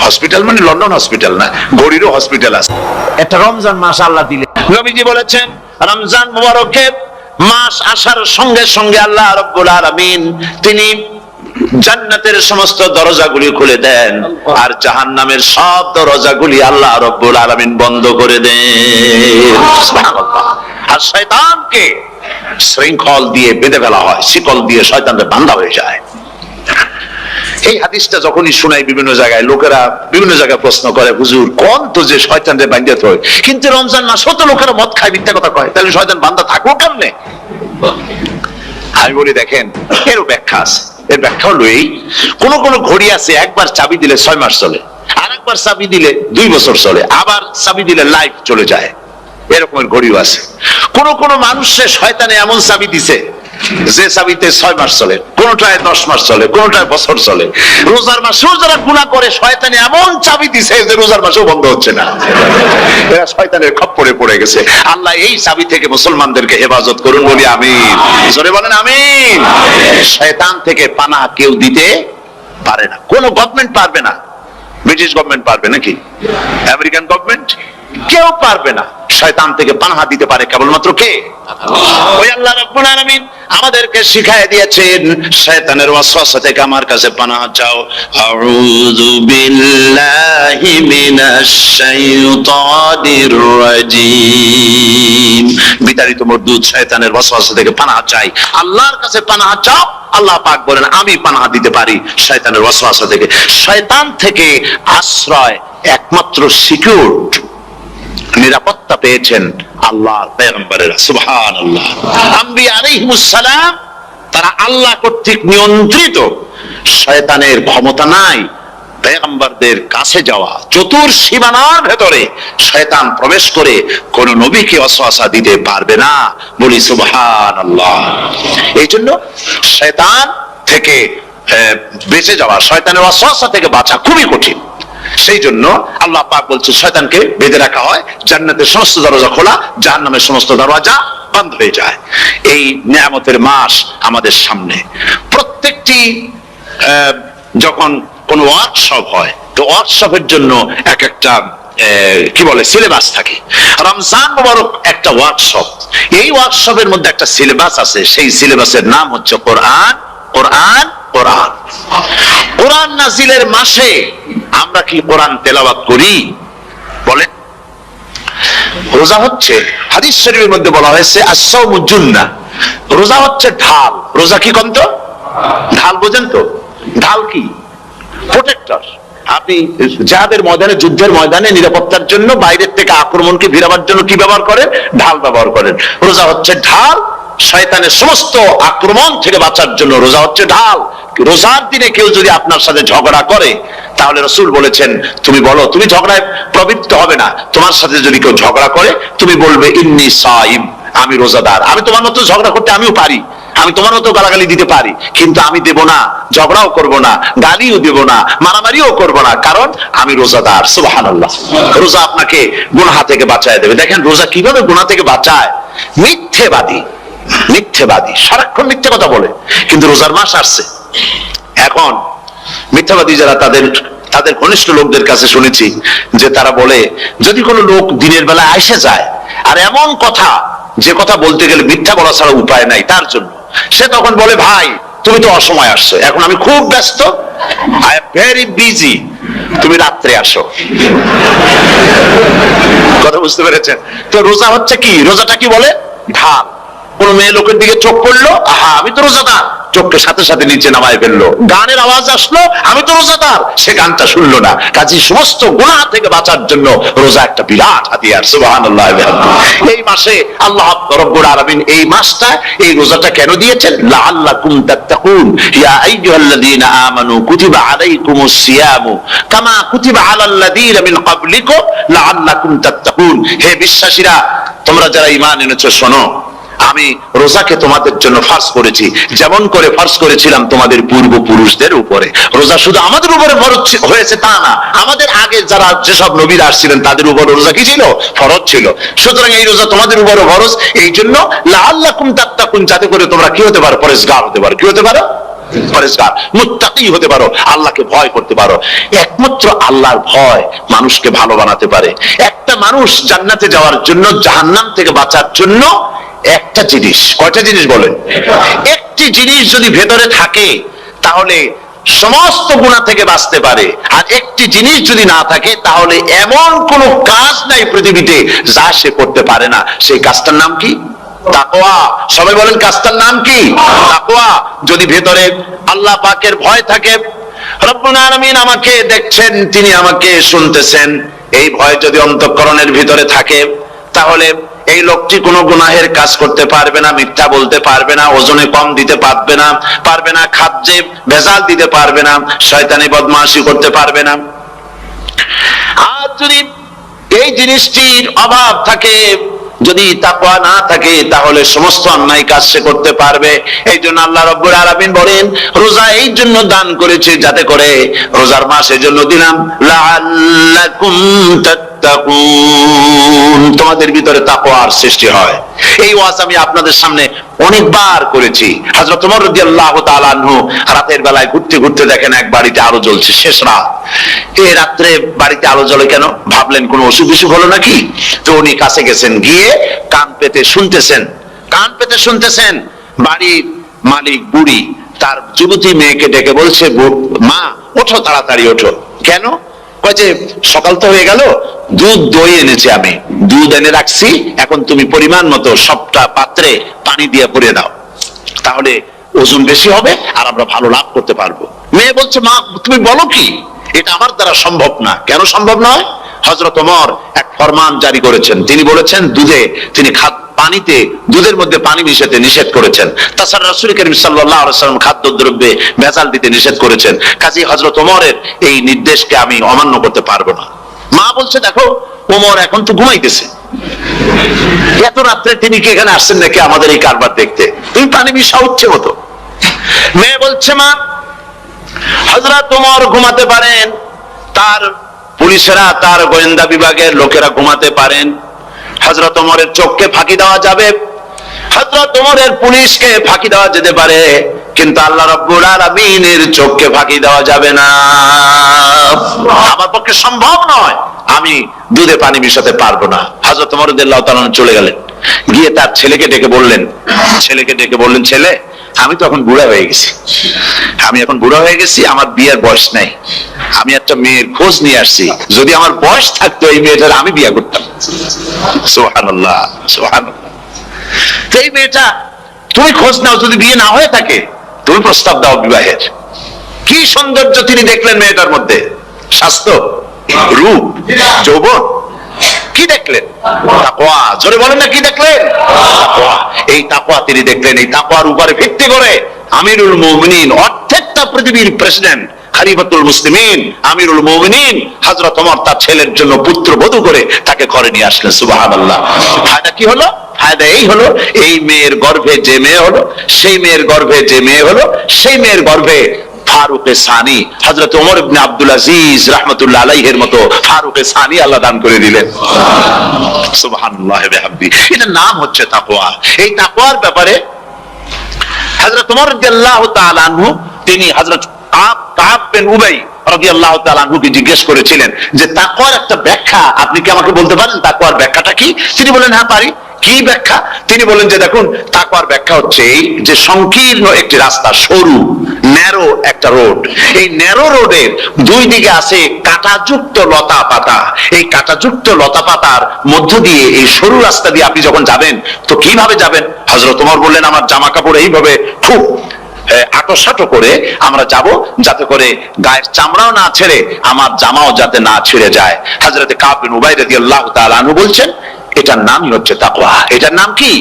হসপিটাল মানে লন্ডন হসপিটাল না, ঘড়িরও হসপিটাল আছে। একটা রমজান মাস আল্লাহ দিলে, নবীজি বলেছেন রমজান মুবারকের মাস আসার সঙ্গে সঙ্গে আল্লাহ রাব্বুল আলামিন তিনি জান্নাতের সমস্ত দরজাগুলি খুলে দেন, আর জাহান্নামের সব দরজাগুলি আল্লাহ রাব্বুল আলামিন বন্ধ করে দেন। সুবহানাল্লাহ। আর শয়তানকে শৃঙ্খল দিয়ে বেঁধে ফেলা হয়, শিকল দিয়ে শয়তানকে বাঁধা হয়ে যায়। এই হাদিসটা যখনই শুনাই বিভিন্ন জায়গায়, লোকেরা বিভিন্ন জায়গায় প্রশ্ন করে, হুজুর কোন তো যে শয়তানকে বাঁধতে হয়, কিন্তু রমজান মাস তো লোকেরা মদ খায়, মিথ্যা কথা কয়, তাহলে শয়তান বাঁধা থাকবো কেমনে? আমি বলি দেখেন, এরও ব্যাখ্যা আছে। এর ব্যাখ্যা হলো এই, কোন কোন ঘড়ি আছে একবার চাবি দিলে 6 মাস চলে, আর একবার চাবি দিলে 2 বছর চলে, আবার চাবি দিলে লাইফ চলে যায়। এরকমের ঘড়িও আছে। কোন কোন মানুষের শয়তানে এমন চাবি দিছে যে চাবিতে 6 মাস চলে, কোনটায় 10 মাস চলে, কোনটায় বছর চলে। রোজার মাসেও যারা গুনাহ করে শয়তানে এমন চাবি দিছে যে রোজার মাসেও বন্ধ হচ্ছে না। এরা শয়তানের খপ্পরে পড়ে গেছে। আল্লাহ এই চাবি থেকে মুসলমানদেরকে হেফাজত করুন, বলি আমিন। জোরে বলেন আমিন। শয়তান থেকে পানাহ কেউ দিতে পারে না, কোন গভর্নমেন্ট পারবে না। ব্রিটিশ গভর্নমেন্ট পারবে নাকি? American government? কেউ পারবে না। শয়তান থেকে পানাহ দিতে পারে কেবলমাত্র কে? ওই আল্লাহ রাব্বুল আলামিন আমাদেরকে শিখায় দিয়েছেন, শয়তানের ওয়াসওয়াসা থেকে আমার কাছে পানাহ চাও। আউযু বিল্লাহি মিনাশ শাইতানির রাজীম। বিতাড়িত মরদুদ শয়তানের ওয়াসওয়াসা থেকে পানাহ চাই, আল্লাহর কাছে পানাহ চাও। আল্লাহ পাক বলেন আমি পানাহ দিতে পারি শয়তানের ওয়াসওয়াসা থেকে। শয়তান থেকে আশ্রয় একমাত্র সিকিউর, নিরাপত্তা পেয়েছেন আল্লাহর পয়গম্বরেরা। সুবহানাল্লাহ। আম্বিয়া আলাইহিমুস সালাম তারা আল্লাহ কর্তৃক নিয়ন্ত্রিত। শয়তানের ক্ষমতা নাই পয়গম্বরদের কাছে যাওয়া। চতুর সীমানার ভেতরে শয়তান প্রবেশ করে কোন নবীকে ওয়াসওয়াসা দিতে পারবে না, বলি সুবহানাল্লাহ। এই জন্য শয়তান থেকে বেঁচে যাওয়া, শয়তানের ওয়াসওয়াসা থেকে বাঁচা খুবই কঠিন। সেই জন্য আল্লাহ পাক বলছে শয়তানকে বেঁধে রাখা হয়, জান্নাতের সমস্ত দরজা খোলা, জাহান্নামের সমস্ত দরজা বন্ধ হয়ে যায়। এই নিয়ামতের মাস আমাদের সামনে। প্রত্যেকটি যখন কোন ওয়ার্কশপ হয়, তো ওয়ার্কশপের জন্য এক একটা কি বলে সিলেবাস থাকে। রমজান মুবারক একটা ওয়ার্কশপ। এই ওয়ার্কশপের মধ্যে একটা সিলেবাস আছে, সেই সিলেবাসের নাম হচ্ছে কোরআন। কোরআন কোরআন কোরআন নাজিলের মাসে আমরা কি কোরআন তেলাওয়াত করি? বলেন। রোজা হচ্ছে, হাদিস শরীফের মধ্যে বলা হয়েছে আস-সাওমু জুন্নাহ, রোজা হচ্ছে ঢাল। রোজা কি কন্ত? ঢাল বোঝেন তো? ঢাল কি? প্রোটেক্টর। আপনি যাদের ময়দানে, যুদ্ধের ময়দানে নিরাপত্তার জন্য বাইরের থেকে আক্রমণকে ভিড়াবার জন্য কি ব্যবহার করেন? ঢাল ব্যবহার করেন। রোজা হচ্ছে ঢাল, শয়তানের সমস্ত আক্রমণ থেকে বাঁচার জন্য রোজা হচ্ছে ঢাল। রোজার দিনে কেউ যদি আপনার সাথে ঝগড়া করে, তাহলে রাসূল বলেছেন তুমি বলো, তুমি ঝগড়ায় প্রবৃত্ত হবে না। তোমার সাথে যদি কেউ ঝগড়া করে, তুমি বলবে ইন্নী সাইম, আমি রোজাদার। আমি তোমার মতো ঝগড়া করতে আমিও পারি, আমি তোমার মতো গালাগালি দিতে পারি, কিন্তু আমি দেব না, ঝগড়াও করব না, গালিও দেব না, মারামারিও করব না, কারণ আমি রোজাদার। সুবহানাল্লাহ। রোজা আপনাকে গুনাহ থেকে বাঁচায় দেবে। দেখেন রোজা কিভাবে গুনাহ থেকে বাঁচায়। মিথ্যেবাদী সারাক্ষণ মিথ্যে কথা বলে, কিন্তু রোজার মাস আসছে। এখন মিথ্যাবাদী যারা, তাদের ঘনিষ্ঠ লোকদের কাছে শুনেছি যে তারা বলে, যদি কোনো লোক দিনের বেলা এসে যায় আর এমন কথা, যে কথা বলতে গেলে মিথ্যা বলা ছাড়া উপায় নাই তার জন্য, সে তখন বলে ভাই তুমি তো অসময় আসছো, এখন আমি খুব ব্যস্ত, আই এম ভেরি বিজি, তুমি রাত্রে আসো। কথা বুঝতে পেরেছেন? তো রোজা হচ্ছে কি? রোজাটা কি বলে? ঢাল। কোন মেয়ে লোকের দিকে চোখ পড়লো, আহা আমি তো রোজাদার, চোখকে সাথে সাথে নিচে নামায় ফেললো। গানের আওয়াজ আসলো, আমি তো রোজাদার, সে গানটা শুনলো না। কাজে সমস্ত গুনাহ থেকে বাঁচার জন্য রোজা একটা বিরাট হাতিয়ার। সুবহানাল্লাহ। এই মাসে আল্লাহ রাব্বুল আলামিন এই মাসটা, এই রোজাটা কেন দিয়েছেন? লাআল্লাকুম তাত্তাকুন। ইয়া আইয়ুহাল্লাযীনা আমানু কুতিবা আলাইকুমুস সিয়ামু কামা কুতিবা আলাল্লাযীনা মিন ক্বাবলিকুম লাআল্লাকুম তাত্তাকুন। হে বিশ্বাসীরা, তোমরা যারা ঈমান এনেছো শোনো, আমি রোজাকে তোমাদের জন্য ফার্জ করেছি, যেমন করে ফার্জ করেছিলাম তোমাদের পূর্বপুরুষদের উপরে। রোজা শুধু আমাদের উপরে ফরজ হয়েছে তা না, আমাদের আগে যারা যেসব নবীরা আসছিলেন তাদের উপর রোজা কি ছিল? ফরজ ছিল। সুতরাং এই রোজা তোমাদের উপরে ফরজ, এই জন্য লাআল্লাকুম তাত্তাকুন, যাতে করে তোমরা কি হতে পারো? পরেজগার হতে পারো। কি হতে পারো? পরেজগার, মুত্তাকি হতে পারো, আল্লাহকে ভয় করতে পারো। একমাত্র আল্লাহর ভয় মানুষকে ভালো বানাতে পারে। একটা মানুষ জান্নাতে যাওয়ার জন্য, জাহান্নাম থেকে বাঁচার জন্য একটা জিনিস, কয়টা জিনিস বলেন? একটি জিনিস যদি ভেতরে থাকে তাহলে সমস্ত গুনাহ থেকে বাঁচতে পারে। আর একটি জিনিস যদি না থাকে তাহলে এমন কোন কাজ নাই পৃথিবীতে যা সে করতে পারে না। সেই কাজটার নাম কি? তাকওয়া। সবাই বলেন, কাজটার নাম কি? তাকওয়া। যদি ভেতরে আল্লাহ পাকের ভয় থাকে, রব্বুল আলামিন আমাকে দেখছেন, তিনি আমাকে শুনতেছেন, এই ভয় যদি অন্তঃকরণের ভিতরে থাকে তাহলে এই লোকটি কোনো গুনাহের কাজ করতে পারবে না, মিথ্যা বলতে পারবে না, ওজনে কম দিতে পারবে না, খাদ্যে ভেজাল দিতে পারবে না, শয়তানি বদমাশি করতে পারবে না। আর যদি এই জিনিসটির অভাব থাকে, যদি তাকওয়া না থাকে, তাহলে সমস্ত অন্যায় কাজ সে করতে পারবে। এই জন্য আল্লাহ রাব্বুল আলামিন বলেন, রোজা এই জন্য দান করেছে যাতে করে, রোজার মাস এই জন্য দিলাম, লাআল্লাকুম তাত্তাকুন, তোমাদের ভিতরে তাকওয়ার সৃষ্টি হয়। এই ওয়াজ আমি আপনাদের সামনে অনেকবার করেছি। হযরত ওমর রাদিয়াল্লাহু তাআলা আনহু রাতের বেলায় ঘুরতে ঘুরতে দেখেন এক বাড়িতে আলো জ্বলছে, শেষ রাত। এই রাত্রে বাড়িতে আলো জ্বলে কেন? ভাবলেন কোনো অসুখ বিসুখ হলো নাকি। তো উনি কাছে গেছেন, গিয়ে কান পেতে শুনতেছেন। বাড়ির মালিক বুড়ি তার যুবতী মেয়েকে ডেকে বলছে, মা ওঠো, তাড়াতাড়ি ওঠো। কেন? কয় যে সকাল তো হয়ে গেল, দুধ দই এনেছি, আমি দুধ এনে রাখছি, এখন তুমি পরিমাণ মতো সবটা পাত্রে পানি দিয়ে ভরে দাও, তাহলে ওজন বেশি হবে আর আমরা ভালো লাভ করতে পারবো। মেয়ে বলছে, মা তুমি বলো কি, এটা আমার দ্বারা সম্ভব না। কেন সম্ভব নয়? হযরত ওমর এক ফরমান জারি করেছেন, তিনি বলেছেন তিনি পানিতে, দুধের মধ্যে পানি মিশাতে নিষেধ করেছেন। তাছাড়া রাসূল করিম সাল্লাল্লাহু আলাইহি ওয়াসাল্লাম খাদ্যদ্রব্যে ভেজাল দিতে নিষেধ করেছেন। কাজেই হযরত ওমরের এই নির্দেশকে আমি অমান্য করতে পারবো না। মা বলছে, দেখো ওমর এখন তো ঘুমাইতেছে, এত রাত্রে তিনি কি এখানে আসছেন নাকি আমাদের এই কারবার দেখতে? তুমি পানি মিশা উঠছে মতো। মেয়ে বলছে, মা হযরত ওমর ঘুমাতে পারেন, তার পুলিশেরা, তার গোয়েন্দা বিভাগের লোকেরা ঘুমাতে পারেন, হযরত ওমরের চোখকে ফাঁকি দেওয়া যাবে, হযরত ওমরের পুলিশকে ফাঁকি দেওয়া যেতে পারে, কিন্তু আল্লাহ রাব্বুল আলামিনের চোখকে ফাঁকি দেওয়া যাবে না। আমার পক্ষে সম্ভব নয়, আমি দুধে পানি মিশাতে পারবো না। হযরত ওমর রাদিয়াল্লাহু তাআলা চলে গেলেন, গিয়ে তার ছেলেকে ডেকে বললেন, ছেলে আমি তো এখন বুড়া হয়ে গেছি, আমার বিয়ের বয়স নাই, আমি একটা মেয়ের খোঁজ নিয়ে আসছি, যদি আমার বয়স থাকতো এই মেয়েটার আমি বিয়ে করতাম। সুবহানাল্লাহ, সুবহানাল্লাহ। তো এই মেয়েটা, তুমি খোঁজ নাও, যদি বিয়ে না হয়ে থাকে তুমি প্রস্তাব দাও বিবাহের। কি সৌন্দর্য তিনি দেখলেন মেয়েটার মধ্যে, স্বাস্থ্য, রূপ, যৌবন, কি দেখলেন? তাকওয়া। জোরে বলেন না, কি দেখলেন? তাকওয়া। এই তাকওয়া তিনি দেখলেন। এই তাকওয়ার উপরে ভিত্তি করে আমিরুল মুমিনিন, অর্ধেকটা পৃথিবীর প্রেসিডেন্ট, খলিফাতুল মুসলিমিন, আমিরুল মুমিনিন হযরত ওমর তার ছেলের জন্য পুত্রবধূ করে তাকে ঘরে নিয়ে আসলেন। সুবহানাল্লাহ। ফায়দা কি হলো? ফায়দা এই হলো, এই মেয়ের গর্ভে যে মেয়ে হলো, সেই মেয়ের গর্ভে যে মেয়ে হলো, সেই মেয়ের গর্ভে ফারুকে সানি, হযরত ওমর ইবনে আব্দুল আজিজ রাহমাতুল্লাহ আলাইহির মতো ফারুকে সানি আল্লাহ দান করে দিলেন। সুবহানাল্লাহ ওয়া বিহামদি। এটার নাম হচ্ছে তাকওয়া। এই তাকওয়ার ব্যাপারে হযরত ওমর রাদিয়াল্লাহু তাআলা আনহু, তিনি হযরত কাব বিন উবাই রাদিয়াল্লাহু তাআলা আনহুকে জিজ্ঞেস করেছিলেন যে তাকওয়ার একটা ব্যাখ্যা আপনি কি আমাকে বলতে পারেন, তাকওয়ার ব্যাখ্যাটা কি? তিনি বলেন, হ্যাঁ পারি। কি ব্যাখ্যা? তিনি বলেন যে দেখুন, তাকওয়ার ব্যাখ্যা হচ্ছে এই যে সংকীর্ণ একটি রাস্তা, সরু ন্যারো একটা রোড, এই ন্যারো রোডের দুই দিকে আছে কাঁটাযুক্ত লতা পাতা। এই কাঁটাযুক্ত লতা পাতার মধ্য দিয়ে এই সরু রাস্তা দিয়ে আপনি যখন যাবেন তো কিভাবে যাবেন? হযরত ওমর বললেন আমার জামা কাপড় এইভাবে খুব আটোসাটো করে আমরা যাব, যাতে করে গায়ের চামড়াও না ছেড়ে আমার জামাও যাতে না ছিঁড়ে যায়। হযরতে কাব বিন উবাই রাদিয়াল্লাহু তাআলা আনহু বলছেন এটার নামই হচ্ছে তাকওয়া। এটার নাম কি?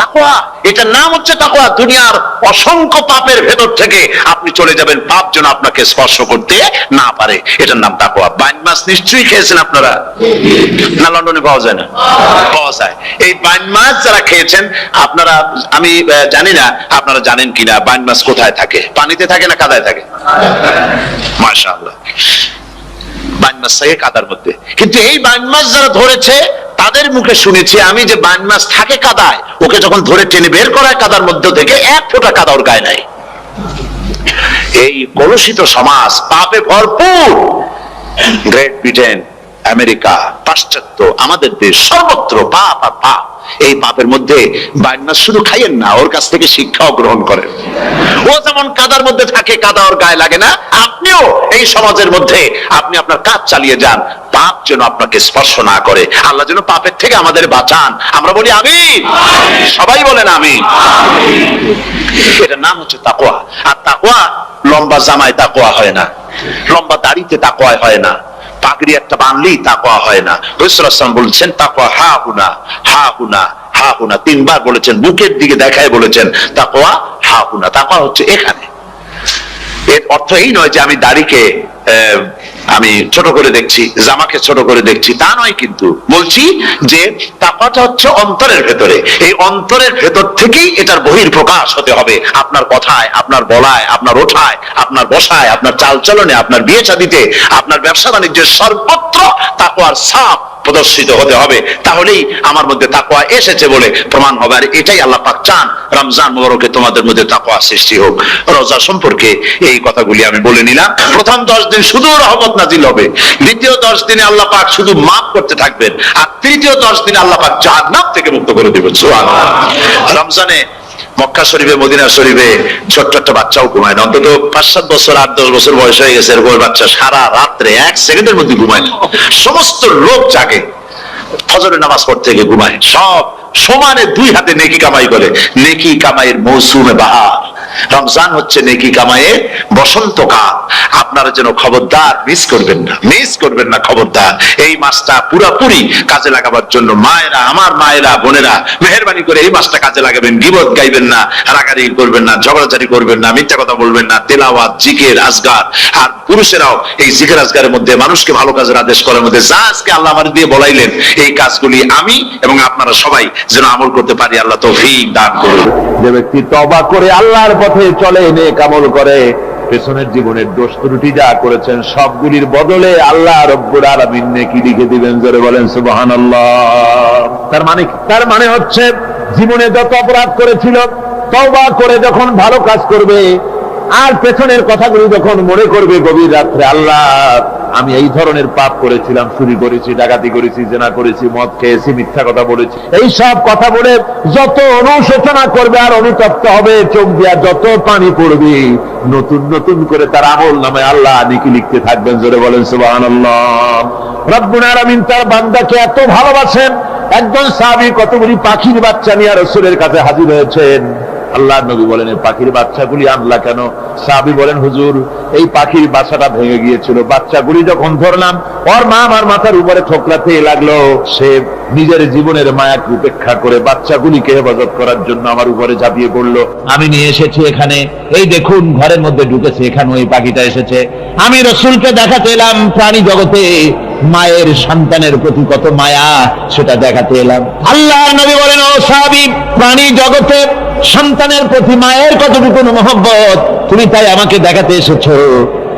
তাকওয়া। এটার নাম হচ্ছে তাকওয়া। দুনিয়ার অসংখ্য পাপের ভেতর থেকে আপনি চলে যাবেন, পাপ যেন আপনাকে স্পর্শ করতে না পারে। এটার নাম তাকওয়া। বাইন মাছ নিশ্চয়ই খেয়েছেন আপনারা, না লন্ডনে পাওয়া যায় না? পাওয়া যায়। এই বাইন মাছ যারা খেয়েছেন আপনারা, আমি জানি না আপনারা জানেন কিনা, বাইন মাছ কোথায় থাকে? পানিতে থাকে না কাদায় থাকে? মাশাআল্লাহ, বাইন মাছ থাকে কাদার মধ্যে। কিন্তু এই বাইন মাছ যারা ধরেছে তাদের মুখে শুনেছি আমি যে বাইন মাছ থাকে কাদায়, ওকে যখন ধরে টেনে বের করা হয় কাদার মধ্য থেকে, এক ফোঁটা কাদা ওর গায়ে নাই। এই কলুষিত সমাজ, পাপে ভরপুর। গ্রেট ব্রিটেন, আমেরিকা, পাশ্চাত্য, আমাদের দেশ, সর্বত্র পাপ আর পাপ। এই পাপের মধ্যে বাইন মাছ শুধু খাইয়েন না, ওর কাছ থেকে শিক্ষাও গ্রহণ করেন। ও যেমন কাদার মধ্যে থাকে, কাদা ওর গায়ে লাগে না, আপনিও এই সমাজের মধ্যে আপনি আপনার কাজ চালিয়ে যান, পাপ যেন আপনাকে স্পর্শ না করে। আল্লাহ যেন পাপের থেকে আমাদের বাঁচান। আমরা বলি আমিন, সবাই বলেন আমিন। এটার নাম হচ্ছে তাকওয়া। আর তাকওয়া লম্বা জামায় তাকওয়া হয় না, লম্বা দাড়িতে তাকওয়া হয় না, পাগড়ি একটা বানলেই তাকওয়া হয় না। রাসূলুল্লাহ সাল্লাল্লাহু আলাইহি ওয়াসাল্লাম বলেছেন তাকওয়া হা হুনা, হা হুনা, হা হুনা, তিনবার বলেছেন, বুকের দিকে দেখায় বলেছেন তাকওয়া হা হুনা। তাকওয়া হচ্ছে এখানে। এর অর্থ এই নয় যে আমি দাড়িকে আমি ছোট করে দেখছি, জামাকে ছোট করে দেখছি, তা নয়। কিন্তু বলছি যে তাকওয়াটা হচ্ছে অন্তরের ভেতরে। এই অন্তরের ভেতর থেকেই এটার বহির প্রকাশ হতে হবে। আপনার কথায়, আপনার বলায়, আপনার ওঠায়, আপনার বসায়, আপনার চালচলনে, আপনার বিয়ে শাদীতে, আপনার ব্যবসা বাণিজ্যের সর্বত্র তাকওয়ার ছাপ প্রদর্শিত হতে হবে। তাহলেই আমার মধ্যে তাকওয়া এসেছে বলে প্রমাণ হবে। আর এটাই আল্লাহ পাক চান, রমজান মুবারকে তোমাদের মধ্যে তাকওয়া সৃষ্টি হোক। রোজা সম্পর্কে এই কথাগুলি আমি বলে নিলাম। প্রথম 10 দিন শুধু রহমত নাজিল হবে, দ্বিতীয় 10 দিনে আল্লাহ পাক শুধু মাফ করতে থাকবেন, আর তৃতীয় 10 দিনে আল্লাহ পাক জাহান্নাম থেকে মুক্ত করে দিবেন। সুবহানাল্লাহ। রমজানে মক্কা শরীফে, মদিনা শরীফে ছোট্ট একটা বাচ্চাও ঘুমায় না। অন্তত 5-7 বছর, 8-10 বছর বয়স হয়ে গেছে এরকম বাচ্চা সারা রাত্রে 1 সেকেন্ডের মধ্যে ঘুমায় না। সমস্ত লোক জাগে, ফজরের নামাজ পড়তে গিয়ে ঘুমায়। সব সমানে 2 হাতে নেকি কামাই করে। নেকি কামাইয়ের মৌসুমে বাহার। রমজান হচ্ছে নেকি কামাইয়ের বসন্তকাল। আপনারা যেন খবরদার মিস করবেন না, মিস করবেন না, খবরদার। এই মাসটা পুরোপুরি কাজে লাগাবার জন্য মায়েরা, আমার মায়েরা, বোনেরা, মেহেরবানি করে এই মাসটা কাজে লাগাবেন। গীবত গাইবেন না, রাগারাগি করবেন না, ঝগড়াঝাড়ি করবেন না, মিথ্যা কথা বলবেন না, তেলাওয়াত, জিকির, আজগার। আর পুরুষেরাও এই জিকির আজগারের মধ্যে, মানুষকে ভালো কাজের আদেশ করার মধ্যে যা আজকে আল্লাহ আমার দিয়ে বলাইলেন, এই কাজগুলি আমি এবং আপনারা সবাই যেন আমল করতে পারি। আল্লাহ তৌফিক দান করুন। যে ব্যক্তি তওবা করে আল্লাহর পথে চলে, নেক আমল করে, পেছনের জীবনের দোষ ত্রুটি যা করেছেন সবগুলির বদলে আল্লাহ রব্বুল আলামিন নেকি লিখে দিবেন। জোরে বলেন সুবহানাল্লাহ। তার মানে হচ্ছে জীবনে যত অপরাধ করেছিল, তওবা করে যখন ভালো কাজ করবে, আর পেছনের কথাগুলি যখন মনে করবে গভীর রাত্রে, আল্লাহ আমি এই ধরনের পাপ করেছিলাম, চুরি করেছি, ডাকাতি করেছি, জেনা করেছি, মদ খেয়েছি, মিথ্যা কথা বলেছি, এই সব কথা বলে যত অনুশোচনা করবে আর অনুতপ্ত হবে, চোখ দিয়া যত পানি পড়বে, নতুন নতুন করে তার আমল নামে আল্লাহ নেকি লিখতে থাকবেন। জোরে বলেন সুবহানাল্লাহ। রব্বুল আলামিন তার বান্দাকে এত ভালোবাসেন, একজন সাহাবী কতগুলি পাখির বাচ্চা নিয়ে রাসূলের কাছে হাজির হয়েছেন। আল্লাহর নবী বলেন এই পাখির বাচ্চাগুলি আনলা কেন? সাহাবী বলেন হুজুর এই পাখির বাসাটা ভেঙে গিয়েছিল, বাচ্চাগুলি যখন ধরলাম ওর মা আমার মাথার উপরে ঠোকরাতে লাগলো, সে নিজের জীবনের মায়াকে উপেক্ষা করে বাচ্চাগুলিকে হেফাজত করার জন্য আমার উপরে ঝাঁপিয়ে পড়লো। আমি নিয়ে এসেছি এখানে, এই দেখুন ঘরের মধ্যে ঢুকেছে, এখানে ওই পাখিটা এসেছে। আমি রাসূলকে দেখাতে এলাম প্রাণী জগতে মায়ের সন্তানের প্রতি কত মায়া, সেটা দেখাতে এলাম। আল্লাহর নবী বলেন ও সাহাবী, প্রাণী জগতে সন্তানের প্রতি মায়ের কতটুকু মহব্বত তুমি তাই আমাকে দেখাতে এসেছো।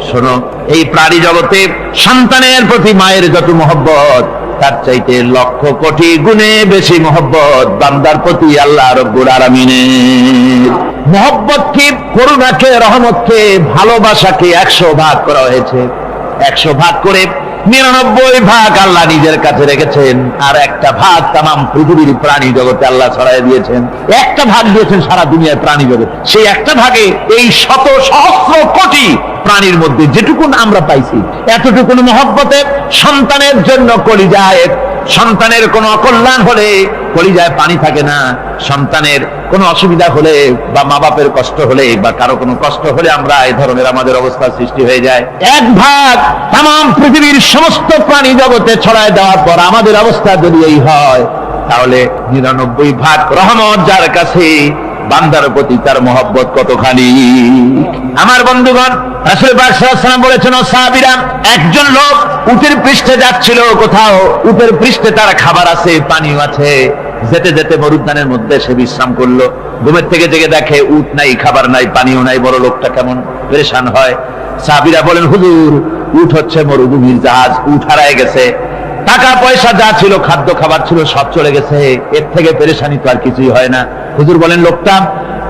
শোনো, এই প্রাণী জগতে সন্তানের প্রতি মায়ের যত মহব্বত, তার চাইতে লক্ষ কোটি গুণে বেশি মহব্বত বান্দার প্রতি আল্লাহ রব্বুল আলামিনের। মহব্বতকে, করুণাকে, রহমতকে, ভালোবাসাকে 100 ভাগ করা হয়েছে। 100 ভাগ করে 99 ভাগ আল্লাহ নিজের কাছে রেখেছেন, আর একটা ভাগ তামাম পৃথিবীর প্রাণী জগতে আল্লাহ ছড়াই দিয়েছেন। একটা ভাগ দিয়েছেন সারা দুনিয়ার প্রাণী জগৎ। সেই একটা ভাগে এই শত সহস্র কোটি প্রাণীর মধ্যে যেটুকুন আমরা পাইছি, এতটুকুন মহব্বতে সন্তানের জন্য কলিজায়, সন্তানের কোনো অকল্যাণ হলে কলিজায় পানি থাকে না, সন্তানের কোনো অসুবিধা হলে বা মা বাপের কষ্ট হলে বা কারো কোনো কষ্ট হলে আমরা এই ধরনের আমাদের অবস্থার সৃষ্টি হয়ে যায়। এক ভাগ তামাম পৃথিবীর সমস্ত প্রাণী জগতে ছড়ায় দেওয়ার পর আমাদের অবস্থা যদি এই হয়, তাহলে 99 ভাগ রহমত যার কাছে, বান্দার প্রতি তার মহব্বত কতখানি। আমার বন্ধুগণ, রাসূল পাক সাল্লাল্লাহু আলাইহি ওয়াসাল্লাম বলেছেন, ও সাহাবীরা, একজন লোক উটের পৃষ্ঠে যাচ্ছিল কোথাও, উটের পৃষ্ঠে তার খাবার আছে, পানিও আছে, যেতে যেতে মরুদ্যানের মধ্যে সে বিশ্রাম করলো। ঘুমের থেকে জেগে দেখে উট নাই, খাবার নাই, পানিও নাই। বড় লোকটা কেমন পেরেশান হয়। সাহাবীরা বলেন, হুজুর, উট হচ্ছে মরুভূমির জাহাজ, উট হারায় গেছে, টাকা পয়সা যা ছিল, খাদ্য খাবার ছিল, সব চলে গেছে, এর থেকে পেরেশানি তো আর কিছুই হয় না। হুজুর বলেন, লোকটা